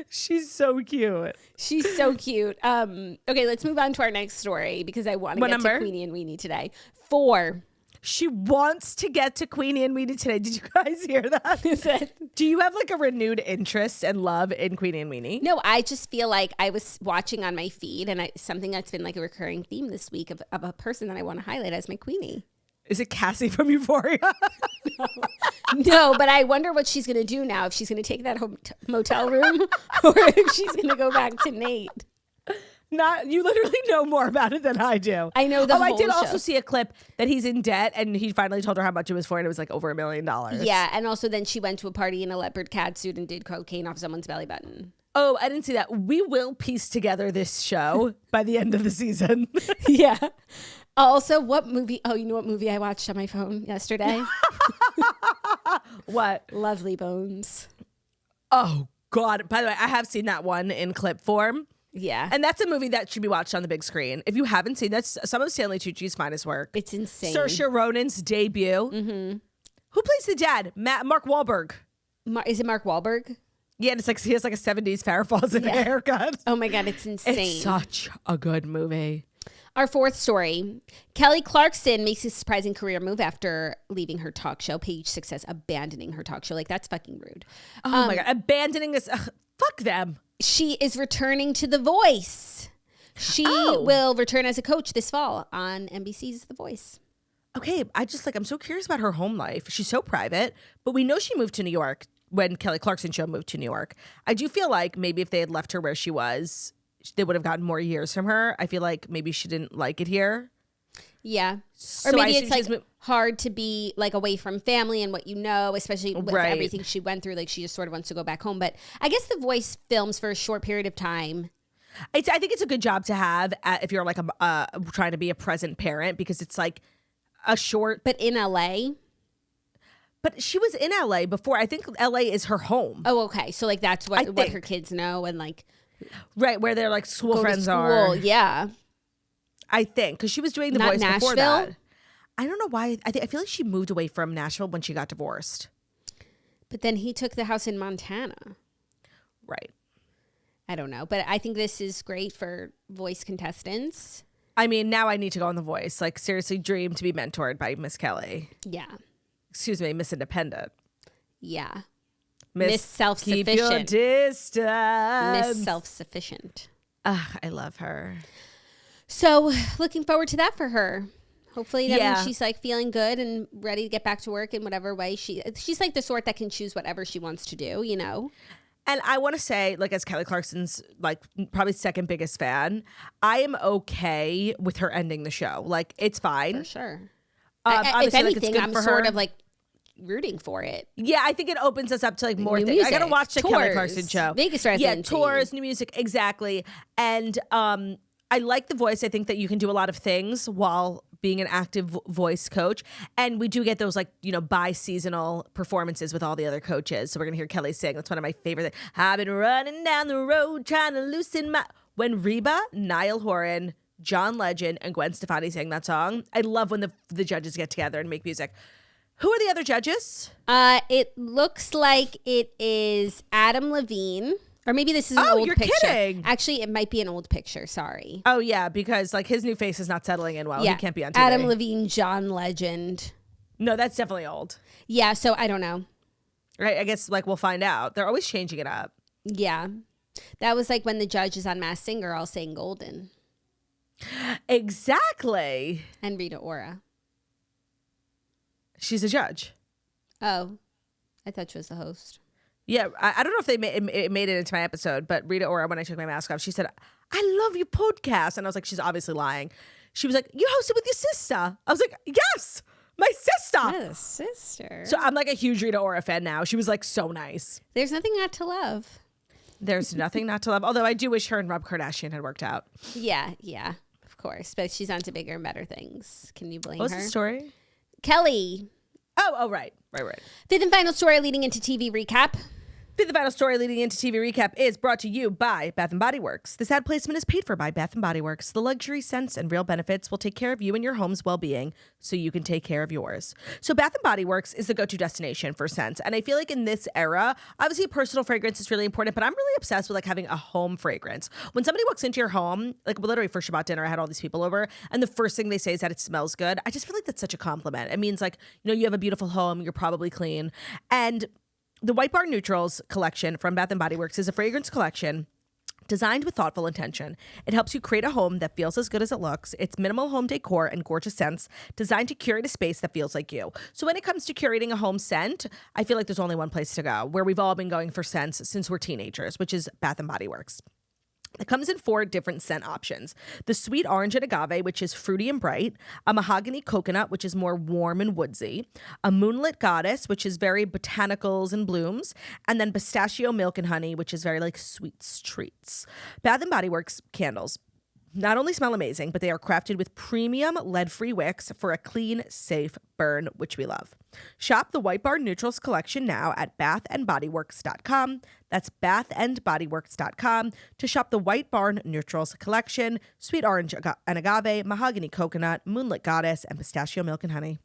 She's so cute. She's so cute. Okay, let's move on to our next story because I want to get to Queenie and Weenie today. 4. She wants to get to Queenie and Weenie today. Did you guys hear that? Do you have like a renewed interest and love in Queenie and Weenie? No, I just feel like I was watching on my feed and something that's been like a recurring theme this week of a person that I want to highlight as my Queenie. Is it Cassie from Euphoria? No, but I wonder what she's going to do now. If she's going to take that motel room or if she's going to go back to Nate. You literally know more about it than I do. I know the whole I did show. also see a clip that he's in debt and he finally told her how much it was for and it was like over $1 million. Yeah, and also then she went to a party in a leopard cat suit and did cocaine off someone's belly button. Oh, I didn't see that. We will piece together this show by the end of the season. Yeah. Also, what movie? Oh, you know what movie I watched on my phone yesterday? What? Lovely Bones. Oh, God. By the way, I have seen that one in clip form. Yeah. And that's a movie that should be watched on the big screen. If you haven't seen, that's some of Stanley Tucci's finest work. It's insane. Saoirse Ronan's debut. Mm-hmm. Who plays the dad? Mark Wahlberg. Is it Mark Wahlberg? Yeah, and it's like he has like a 70s Farrah Fawcett haircut. Oh my God, it's insane. It's such a good movie. Our 4th story. Kelly Clarkson makes a surprising career move after leaving her talk show. Page 6 says abandoning her talk show. Like, that's fucking rude. Oh my God. Abandoning this. Fuck them. She is returning to The Voice. She will return as a coach this fall on NBC's The Voice. Okay, I'm so curious about her home life. She's so private, but we know she moved to New York when Kelly Clarkson show moved to New York. I do feel like maybe if they had left her where she was, they would have gotten more years from her. I feel like maybe she didn't like it here. Yeah. So or maybe it's like hard to be like away from family and what you know, especially with everything she went through. Like she just sort of wants to go back home. But I guess The Voice films for a short period of time. I think it's a good job to have if you're like trying to be a present parent because it's like a short. But in LA. But she was in LA before. I think LA is her home. Oh, okay. So like that's what her kids know and like. Right, where their like school friends are. Yeah. I think because she was doing The Voice before that. I don't know why. I feel like she moved away from Nashville when she got divorced. But then he took the house in Montana. Right. I don't know, but I think this is great for Voice contestants. I mean, now I need to go on The Voice. Like seriously, dream to be mentored by Miss Kelly. Yeah. Excuse me, Miss Independent. Yeah. Miss Self-Sufficient. Keep your distance. Miss Self-Sufficient. I love her. So looking forward to that for her. Hopefully that means she's like feeling good and ready to get back to work in whatever way she's like the sort that can choose whatever she wants to do, you know? And I want to say, like, as Kelly Clarkson's like probably second biggest fan, I am okay with her ending the show. Like, it's fine. For sure. If anything, I'm sort of like rooting for it. Yeah, I think it opens us up to like more new things. music, I gotta watch the tours, Kelly Clarkson show. Vegas residency. Yeah, tours, new music, exactly. And I like the voice. I think that you can do a lot of things while being an active voice coach. And we do get those like, you know, bi-seasonal performances with all the other coaches. So we're gonna hear Kelly sing. That's one of my favorite things. I've been running down the road trying to loosen my... When Reba, Niall Horan, John Legend, and Gwen Stefani sang that song, I love when the judges get together and make music. Who are the other judges? It looks like it is Adam Levine. Or maybe this is an old picture. Kidding. Actually, it might be an old picture. Sorry. Oh, yeah, because like his new face is not settling in well. Yeah. He can't be on TV. Adam Levine, John Legend. No, that's definitely old. Yeah, so I don't know. Right, I guess like we'll find out. They're always changing it up. Yeah. That was like when the judges on Masked Singer all sang Golden. Exactly. And Rita Ora. She's a judge. Oh, I thought she was the host. Yeah, I don't know if they made it into my episode, but Rita Ora, when I took my mask off, she said, I love your podcast. And I was like, she's obviously lying. She was like, you hosted with your sister. I was like, yes, my sister. Yeah, sister. So I'm like a huge Rita Ora fan now. She was like so nice. There's nothing not to love. There's nothing not to love. Although I do wish her and Rob Kardashian had worked out. Yeah, of course. But she's on to bigger and better things. Can you blame her? What was the story? Kelly. Oh, right. Fifth and final story leading into TV recap. The final story leading into TV recap is brought to you by Bath & Body Works. This ad placement is paid for by Bath & Body Works. The luxury scents and real benefits will take care of you and your home's well-being so you can take care of yours. So Bath & Body Works is the go-to destination for scents. And I feel like in this era, obviously personal fragrance is really important, but I'm really obsessed with like having a home fragrance. When somebody walks into your home, like literally for Shabbat dinner, I had all these people over, and the first thing they say is that it smells good. I just feel like that's such a compliment. It means like, you know, you have a beautiful home, you're probably clean. And the White Barn Neutrals collection from Bath & Body Works is a fragrance collection designed with thoughtful intention. It helps you create a home that feels as good as it looks. It's minimal home decor and gorgeous scents designed to curate a space that feels like you. So when it comes to curating a home scent, I feel like there's only one place to go, where we've all been going for scents since we're teenagers, which is Bath & Body Works. It comes in 4 different scent options. The sweet orange and agave, which is fruity and bright. A mahogany coconut, which is more warm and woodsy. A moonlit goddess, which is very botanicals and blooms. And then pistachio milk and honey, which is very like sweets treats. Bath & Body Works candles not only smell amazing, but they are crafted with premium lead-free wicks for a clean, safe burn, which we love. Shop the White Barn Neutrals collection now at bathandbodyworks.com. That's bathandbodyworks.com to shop the White Barn Neutrals collection, sweet orange and agave, mahogany coconut, moonlit goddess, and pistachio milk and honey.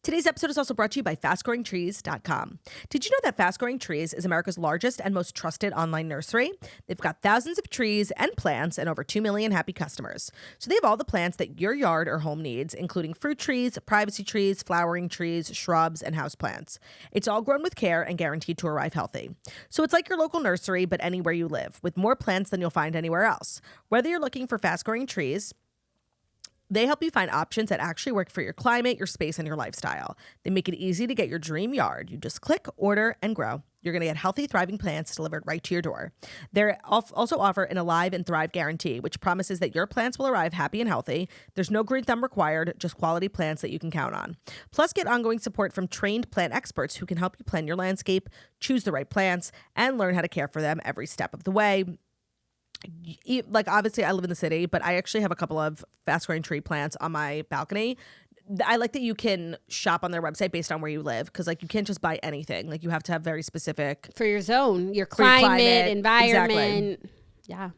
Today's episode is also brought to you by FastGrowingTrees.com. Did you know that Fast Growing Trees is America's largest and most trusted online nursery? They've got thousands of trees and plants and over 2 million happy customers. So they have all the plants that your yard or home needs, including fruit trees, privacy trees, flowering trees, shrubs, and houseplants. It's all grown with care and guaranteed to arrive healthy. So it's like your local nursery, but anywhere you live, with more plants than you'll find anywhere else. Whether you're looking for fast-growing trees, they help you find options that actually work for your climate, your space, and your lifestyle. They make it easy to get your dream yard. You just click, order, and grow. You're going to get healthy, thriving plants delivered right to your door. They also offer an Alive and Thrive guarantee, which promises that your plants will arrive happy and healthy. There's no green thumb required, just quality plants that you can count on. Plus, get ongoing support from trained plant experts who can help you plan your landscape, choose the right plants, and learn how to care for them every step of the way. Like, obviously I live in the city, but I actually have a couple of fast growing tree plants on my balcony. I like that you can shop on their website based on where you live, because like you can't just buy anything. Like you have to have very specific for your zone, your climate, environment. Exactly. Yeah.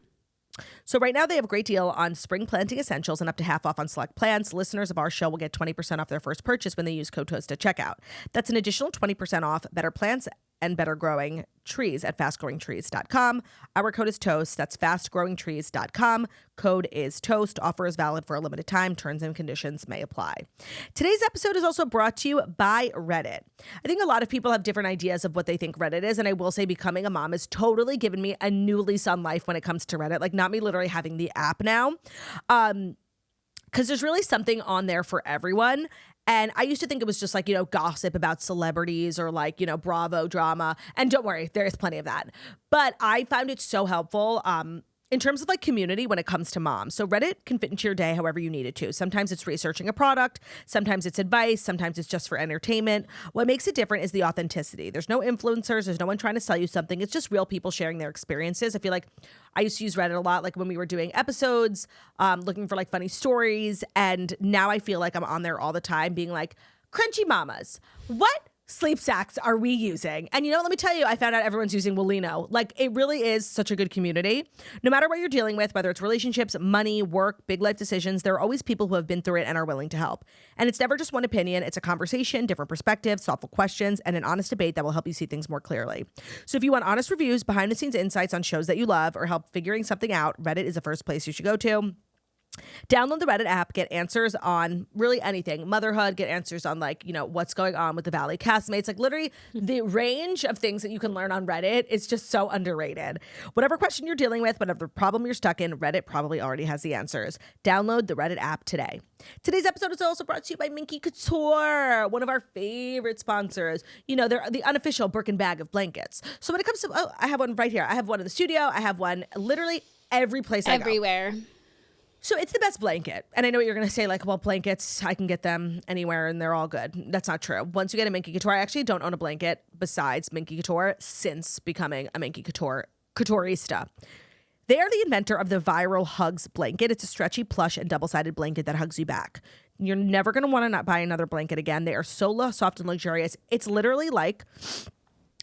So right now they have a great deal on spring planting essentials and up to half off on select plants. Listeners of our show will get 20% off their first purchase when they use code TOAST at checkout. That's an additional 20% off better plants and better growing trees at fastgrowingtrees.com. Our code is TOAST. That's fastgrowingtrees.com. Code is TOAST. Offer is valid for a limited time. Terms and conditions may apply. Today's episode is also brought to you by Reddit. I think a lot of people have different ideas of what they think Reddit is, and I will say becoming a mom has totally given me a new lease on life when it comes to Reddit. Like, not me literally having the app now. because there's really something on there for everyone. And I used to think it was just like, gossip about celebrities or like, Bravo drama. And don't worry, there is plenty of that. But I found it so helpful in terms of like community when it comes to moms. So Reddit can fit into your day however you need it to. Sometimes it's researching a product. Sometimes it's advice. Sometimes it's just for entertainment. What makes it different is the authenticity. There's no influencers. There's no one trying to sell you something. It's just real people sharing their experiences. I feel like I used to use Reddit a lot, like when we were doing episodes, looking for like funny stories. And now I feel like I'm on there all the time being like, crunchy mamas, what sleep sacks are we using? And let me tell you, I found out everyone's using Willino. Like, it really is such a good community. No matter what you're dealing with, whether it's relationships, money, work, big life decisions, there are always people who have been through it and are willing to help. And it's never just one opinion. It's a conversation, different perspectives, thoughtful questions, and an honest debate that will help you see things more clearly. So if you want honest reviews, behind the scenes insights on shows that you love, or help figuring something out, Reddit is the first place you should go to. Download the Reddit app, get answers on really anything. Motherhood, get answers on like, what's going on with the Valley castmates. Like literally the range of things that you can learn on Reddit is just so underrated. Whatever question you're dealing with, whatever problem you're stuck in, Reddit probably already has the answers. Download the Reddit app today. Today's episode is also brought to you by Minky Couture, one of our favorite sponsors. They're the unofficial Birkin bag of blankets. So when it comes to, I have one right here. I have one in the studio. I have one literally every place I go. Everywhere. So it's the best blanket. And I know what you're going to say, like, well, blankets, I can get them anywhere and they're all good. That's not true. Once you get a Minky Couture, I actually don't own a blanket besides Minky Couture since becoming a Minky Couturista. They are the inventor of the viral Hugs blanket. It's a stretchy, plush, and double-sided blanket that hugs you back. You're never going to want to not buy another blanket again. They are so soft and luxurious. It's literally like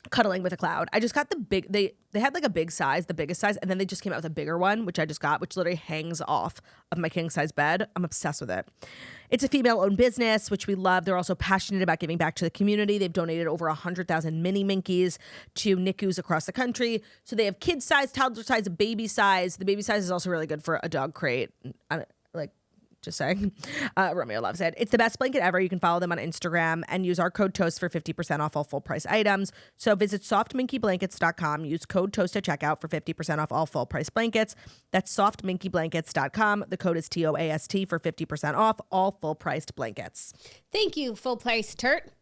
cuddling with a cloud. I just got the big, they had like a big size, the biggest size, and then they just came out with a bigger one, which I just got, which literally hangs off of my king size bed. I'm obsessed with it. It's a female-owned business, which we love. They're also passionate about giving back to the community. They've donated over 100,000 mini Minkies to NICUs across the country. So they have kid size, toddler size, baby size. The baby size is also really good for a dog crate. Just saying. Romeo loves it. It's the best blanket ever. You can follow them on Instagram and use our code TOAST for 50% off all full price items. So visit softminkyblankets.com. Use code TOAST at checkout for 50% off all full price blankets. That's softminkyblankets.com. The code is TOAST for 50% off all full priced blankets. Thank you, full price Turt.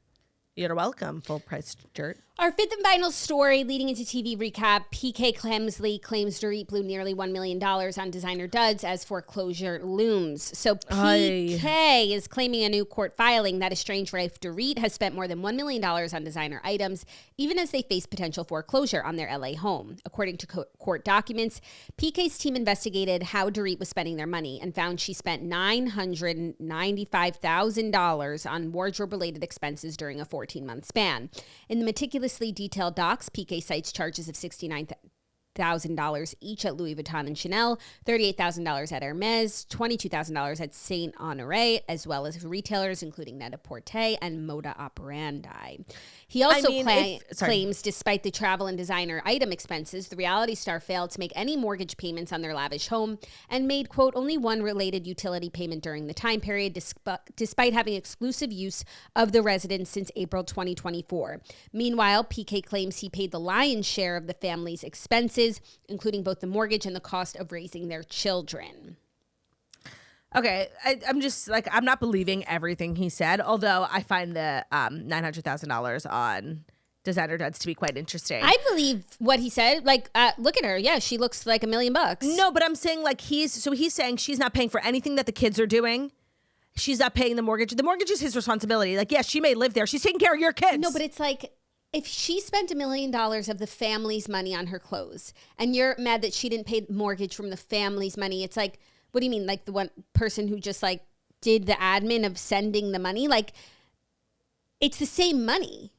You're welcome, full priced Turt. Our fifth and final story leading into TV recap, PK Kemsley claims Dorit blew nearly $1 million on designer duds as foreclosure looms. So PK is claiming a new court filing that estranged wife Dorit has spent more than $1 million on designer items, even as they face potential foreclosure on their LA home. According to court documents, PK's team investigated how Dorit was spending their money and found she spent $995,000 on wardrobe-related expenses during a 14-month span. In the meticulous detailed docs, PK cites charges of $69,000 each at Louis Vuitton and Chanel, $38,000 at Hermes, $22,000 at Saint Honoré, as well as retailers including Net-a-Porter and Moda Operandi. He also claims, despite the travel and designer item expenses, the reality star failed to make any mortgage payments on their lavish home and made, quote, only one related utility payment during the time period, despite having exclusive use of the residence since April 2024. Meanwhile, PK claims he paid the lion's share of the family's expenses, including both the mortgage and the cost of raising their children. Okay, I'm just like, I'm not believing everything he said, although I find the $900,000 on designer duds to be quite interesting. I believe what he said. Like, look at her. Yeah, she looks like $1 million. No, but I'm saying like he's saying she's not paying for anything that the kids are doing. She's not paying the mortgage. The mortgage is his responsibility. Like, yes, she may live there. She's taking care of your kids. No, but it's like, if she spent $1 million of the family's money on her clothes and you're mad that she didn't pay mortgage from the family's money, it's like, what do you mean? Like the one person who just like did the admin of sending the money? Like, it's the same money.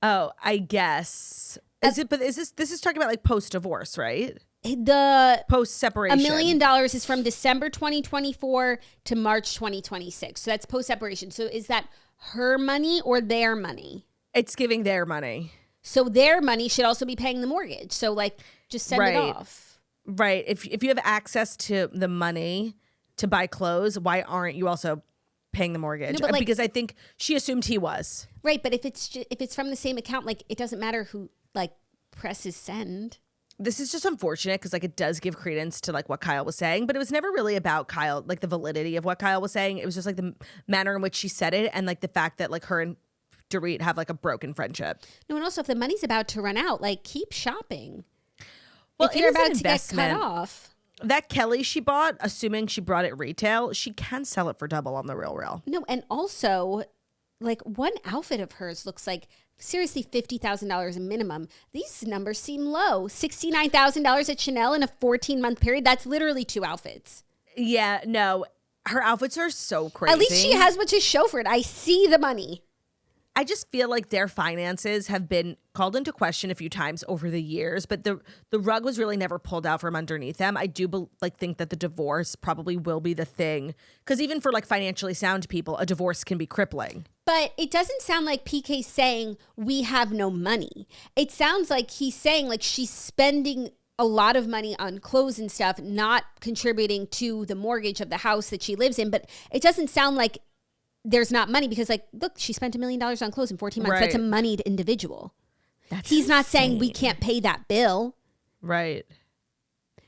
Oh, I guess. Is it? But this is talking about like post-divorce, right? The post-separation. $1 million is from December 2024 to March 2026. So that's post-separation. So is that her money or their money? It's giving their money. So their money should also be paying the mortgage. So like, just send it off. Right. If you have access to the money to buy clothes, why aren't you also paying the mortgage? No, because I think she assumed he was. Right, but if it's from the same account, like it doesn't matter who like presses send. this is just unfortunate because like it does give credence to like what Kyle was saying, but it was never really about Kyle, like the validity of what Kyle was saying. It was just like the manner in which she said it and like the fact that like her and Dorit have like a broken friendship. No, and also if the money's about to run out, like keep shopping. Well, if you're about to get cut off. That Kelly she bought, assuming she brought it retail, she can sell it for double on the real. No, and also like one outfit of hers looks like seriously $50,000 a minimum. These numbers seem low. $69,000 at Chanel in a 14-month period. That's literally 2 outfits. Yeah, no. Her outfits are so crazy. At least she has what to show for it. I see the money. I just feel like their finances have been called into question a few times over the years, but the rug was really never pulled out from underneath them. I do think that the divorce probably will be the thing, because even for like financially sound people, a divorce can be crippling. But it doesn't sound like PK's saying we have no money. It sounds like he's saying like she's spending a lot of money on clothes and stuff, not contributing to the mortgage of the house that she lives in. But it doesn't sound like there's not money because like, look, she spent $1 million on clothes in 14 months. Right. That's a moneyed individual. He's insane. Not saying we can't pay that bill. Right.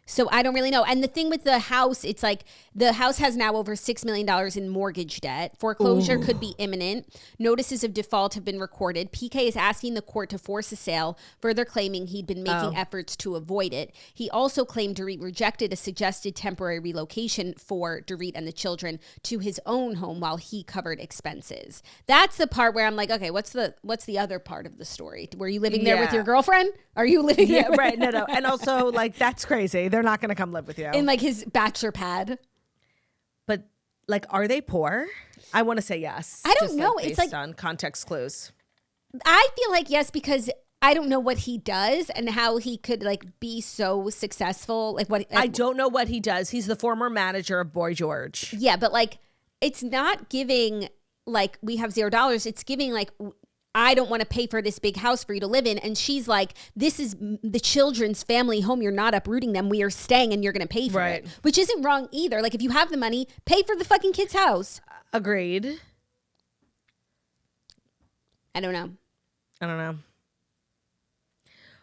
So I don't really know. And the thing with the house, it's like the house has now over $6 million in mortgage debt. Foreclosure could be imminent. Notices of default have been recorded. PK is asking the court to force a sale, further claiming he'd been making efforts to avoid it. He also claimed Dorit rejected a suggested temporary relocation for Dorit and the children to his own home while he covered expenses. That's the part where I'm like, okay, what's the other part of the story? Were you living there with your girlfriend? Are you living there? Right. No. And also like, that's crazy. They're not going to come live with you. In like his bachelor pad. But like, are they poor? I want to say yes. I don't know. Based it's like on context clues. I feel like yes, because I don't know what he does and how he could like be so successful. Like what I don't know what he does. He's the former manager of Boy George. Yeah, but like it's not giving like we have $0. It's giving like I don't want to pay for this big house for you to live in. And she's like, this is the children's family home. You're not uprooting them. We are staying and you're going to pay for it. Which isn't wrong either. Like if you have the money, pay for the fucking kid's house. Agreed. I don't know.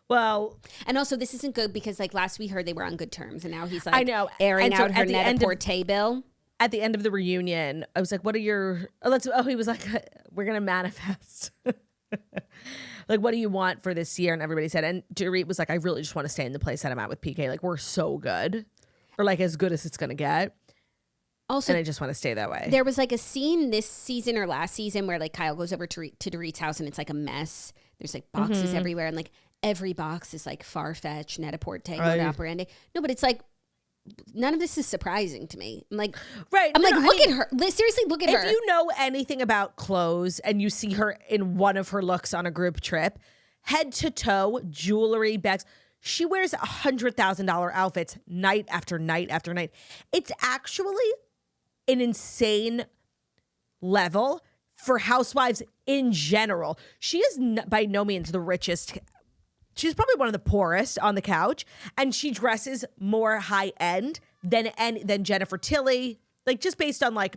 Well, and also this isn't good because like last we heard they were on good terms and now he's like I know. airing out her net-a-porter bill. At the end of the reunion, I was like, what are your, he was like, we're going to manifest. Like, what do you want for this year? And everybody said, and Dorit was like, I really just want to stay in the place that I'm at with PK. Like, we're so good. Or like as good as it's going to get. Also, and I just want to stay that way. There was like a scene this season or last season where like Kyle goes over to Dorit's house and it's like a mess. There's like boxes everywhere. And like every box is like Farfetch, Net-a-Porter, operandi. No, but it's like, none of this is surprising to me. I'm like, look at her. Seriously, look at her. If you know anything about clothes and you see her in one of her looks on a group trip, head to toe, jewelry, bags, she wears $100,000 outfits night after night after night. It's actually an insane level for housewives in general. She is by no means the richest. She's probably one of the poorest on the couch, and she dresses more high end than Jennifer Tilly, like just based on like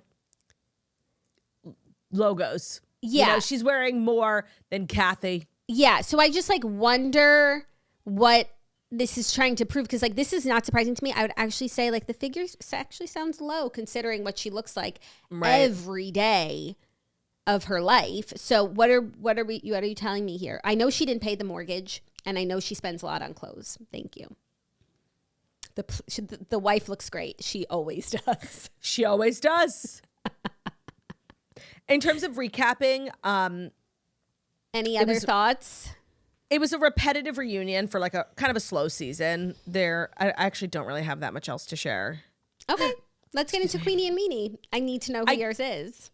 logos. Yeah, you know, she's wearing more than Kathy. Yeah, so I just like wonder what this is trying to prove because like this is not surprising to me. I would actually say like the figure actually sounds low considering what she looks like every day of her life. So what are you telling me here? I know she didn't pay the mortgage. And I know she spends a lot on clothes. Thank you. The wife looks great. She always does. She always does. In terms of recapping, any other thoughts? It was a repetitive reunion for like a kind of a slow season. I actually don't really have that much else to share. Okay. Let's get into Queenie and Weenie. I need to know who yours is.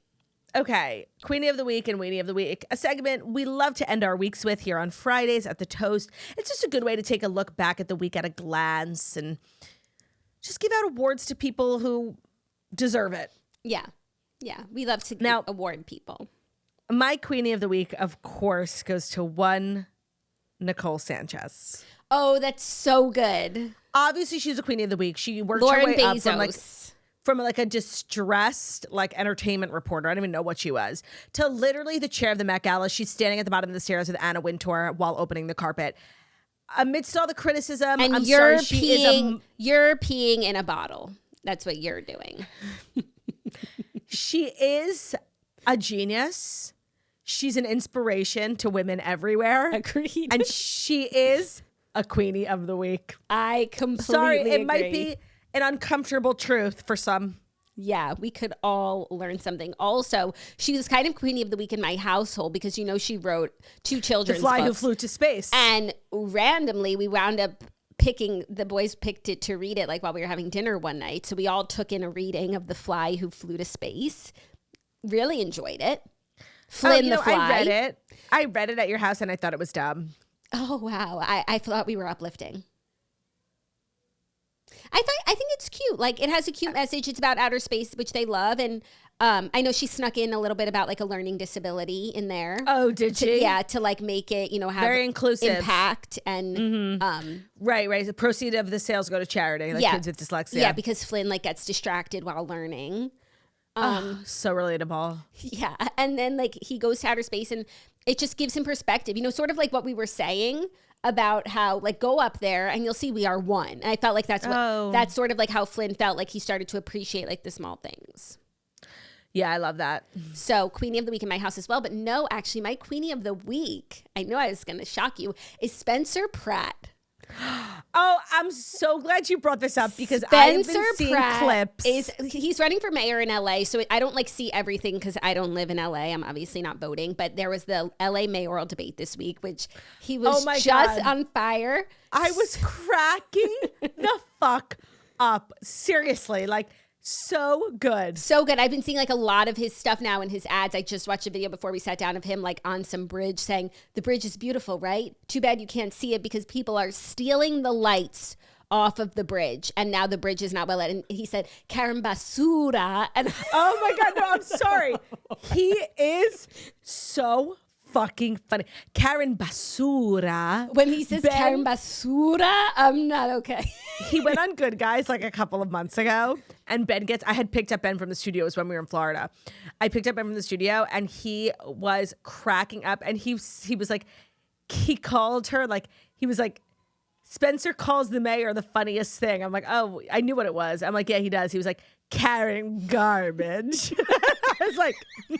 Okay, Queenie of the Week and Weenie of the Week, a segment we love to end our weeks with here on Fridays at the Toast. It's just a good way to take a look back at the week at a glance and just give out awards to people who deserve it. Yeah, we love to award people. My Queenie of the Week, of course, goes to one Nicole Sanchez. Oh, that's so good. Obviously, she's a Queenie of the Week. She worked Lauren her way Bezos. up from like a distressed like entertainment reporter. I don't even know what she was, to literally the chair of the Met Gala. She's standing at the bottom of the stairs with Anna Wintour while opening the carpet. amidst all the criticism, And you're peeing in a bottle. That's what you're doing. She is a genius. She's an inspiration to women everywhere. Agreed. And she is a Queenie of the week. I completely Sorry, it agree. might be an uncomfortable truth for some. Yeah, we could all learn something. Also, she was kind of Queenie of the week in my household because, she wrote 2 children's The Fly books. Who Flew to Space. And randomly, we wound up the boys picked it to read it while we were having dinner one night. So we all took in a reading of The Fly Who Flew to Space. Really enjoyed it. Flynn the Fly. I read it at your house and I thought it was dumb. Oh, wow. I thought we were uplifting. I think it's cute. It has a cute message. It's about outer space, which they love. And I know she snuck in a little bit about a learning disability in there. Oh, did she? Yeah, to make it, have very inclusive impact and right. The proceeds of the sales go to charity, kids with dyslexia. Yeah, because Flynn gets distracted while learning. So relatable. Yeah, and then he goes to outer space and it just gives him perspective. Sort of like what we were saying about how go up there and you'll see we are one. And I felt that's sort of how Flynn felt he started to appreciate the small things. Yeah, I love that. So Queenie of the week in my house as well. But no, actually my Queenie of the week, I know I was going to shock you, is Spencer Pratt. Oh, I'm so glad you brought this up because I've been seeing Pratt clips. He's running for mayor in LA, so I don't see everything because I don't live in LA. I'm obviously not voting, but there was the LA mayoral debate this week, which he was on fire. I was cracking the fuck up. Seriously, so good. So good. I've been seeing a lot of his stuff now in his ads. I just watched a video before we sat down of him on some bridge saying, the bridge is beautiful, right? Too bad you can't see it because people are stealing the lights off of the bridge. And now the bridge is not well lit. And he said, Karen Basura. And oh my God, no, I'm sorry. He is so fucking funny. Karen Basura. When he says Karen Basura, I'm not okay. He went on Good Guys a couple of months ago, and I had picked up Ben from the studio. It was when we were in Florida. I picked up Ben from the studio, and he was cracking up, and he was he called her, he was Spencer calls the mayor the funniest thing. I'm oh, I knew what it was. I'm yeah, he does. He was Karen Garbage. I was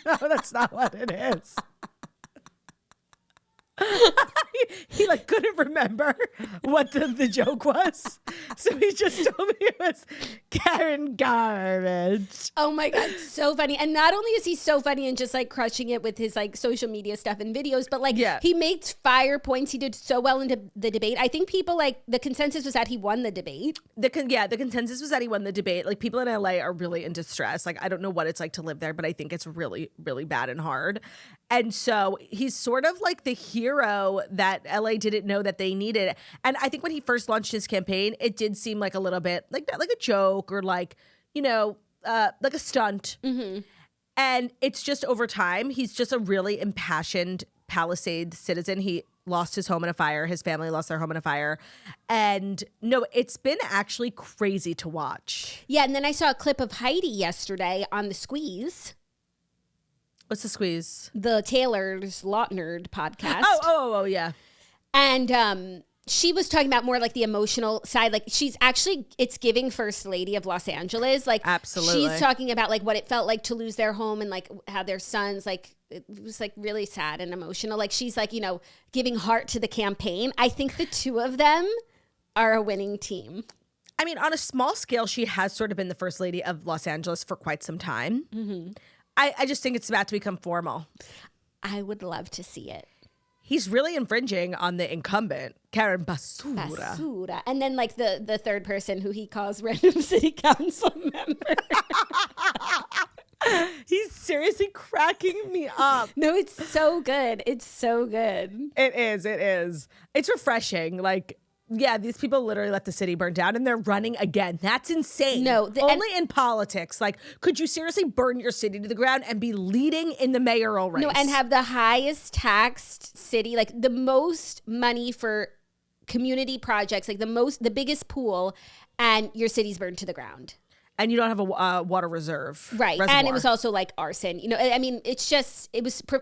no, that's not what it is. he couldn't remember what the joke was, so he just told me it was Karen Garbage. Oh my God, so funny. And not only is he so funny and just crushing it with his social media stuff and videos, but he makes fire points. He did so well into the debate. I think people the consensus was that he won the debate. The consensus was that he won the debate. People in LA are really in distress. I don't know what it's like to live there, but I think it's really, really bad and hard. And so he's sort of the hero that LA didn't know that they needed. And I think when he first launched his campaign, it did seem a little bit like a joke or a stunt. Mm-hmm. And it's just over time, he's just a really impassioned Palisades citizen. He lost his home in a fire. His family lost their home in a fire. And no, it's been actually crazy to watch. Yeah. And then I saw a clip of Heidi yesterday on The Squeeze. What's The Squeeze? The Taylor's Lot Nerd podcast. Oh, yeah. And she was talking about more the emotional side. She's actually, it's giving First Lady of Los Angeles. Absolutely. She's talking about what it felt like to lose their home and how their sons, it was really sad and emotional. She's giving heart to the campaign. I think the two of them are a winning team. I mean, on a small scale, she has sort of been the First Lady of Los Angeles for quite some time. Mm-hmm. I just think it's about to become formal. I would love to see it. He's really infringing on the incumbent, Karen Basura. And then the third person who he calls random city council member. He's seriously cracking me up. No, it's so good. It's so good. It is. It's refreshing. Yeah, these people literally let the city burn down and they're running again. That's insane. No. Only in politics. Could you seriously burn your city to the ground and be leading in the mayoral race? No, and have the highest taxed city, the most money for community projects, the biggest pool, and your city's burned to the ground. And you don't have a water reserve. Right. Reservoir. And it was also arson. I mean,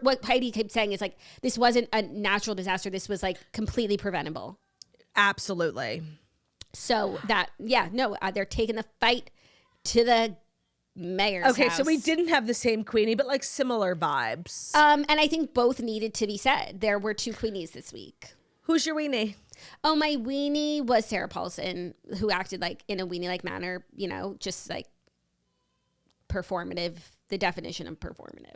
what Heidi kept saying is this wasn't a natural disaster. This was completely preventable. Absolutely. So they're taking the fight to the mayor's Okay, house. so we didn't have the same Queenie, but like similar vibes. And I think both needed to be said. There were 2 Queenies this week. Who's your Weenie? Oh, my Weenie was Sarah Paulson, who acted like in a Weenie-like manner, just like performative, the definition of performative.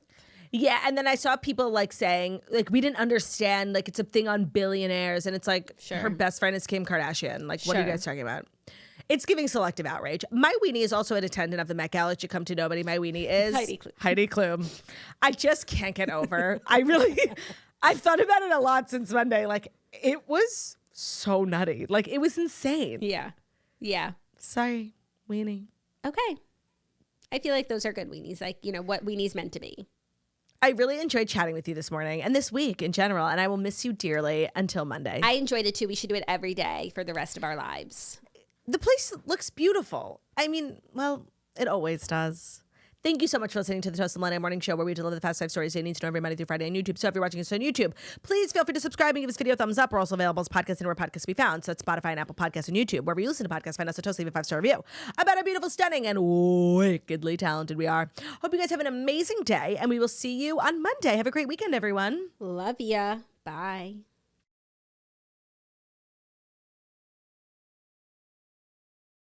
Yeah, and then I saw people like saying, like, we didn't understand, like, it's a thing on billionaires, and it's like, her best friend is Kim Kardashian. Like, what are you guys talking about? It's giving selective outrage. My Weenie is also an attendant of the Met Gala. It should come to nobody. My Weenie is Heidi Klum. I just can't get over. I've thought about it a lot since Monday. Like, it was so nutty. Like, it was insane. Yeah. Yeah. Sorry, Weenie. Okay. I feel like those are good Weenies. Like, what Weenie's meant to be. I really enjoyed chatting with you this morning and this week in general, and I will miss you dearly until Monday. I enjoyed it too. We should do it every day for the rest of our lives. The place looks beautiful. I mean, well, it always does. Thank you so much for listening to the Toast and Monday Morning Show, where we deliver the fast 5 stories you need to know every Monday through Friday on YouTube. So if you're watching us on YouTube, please feel free to subscribe and give this video a thumbs up. We're also available as podcasts anywhere podcasts can be found. So it's Spotify and Apple Podcasts and YouTube. Wherever you listen to podcasts, find us at Toast, leave a 5-star review about how beautiful, stunning, and wickedly talented we are. Hope you guys have an amazing day, and we will see you on Monday. Have a great weekend, everyone. Love ya. Bye.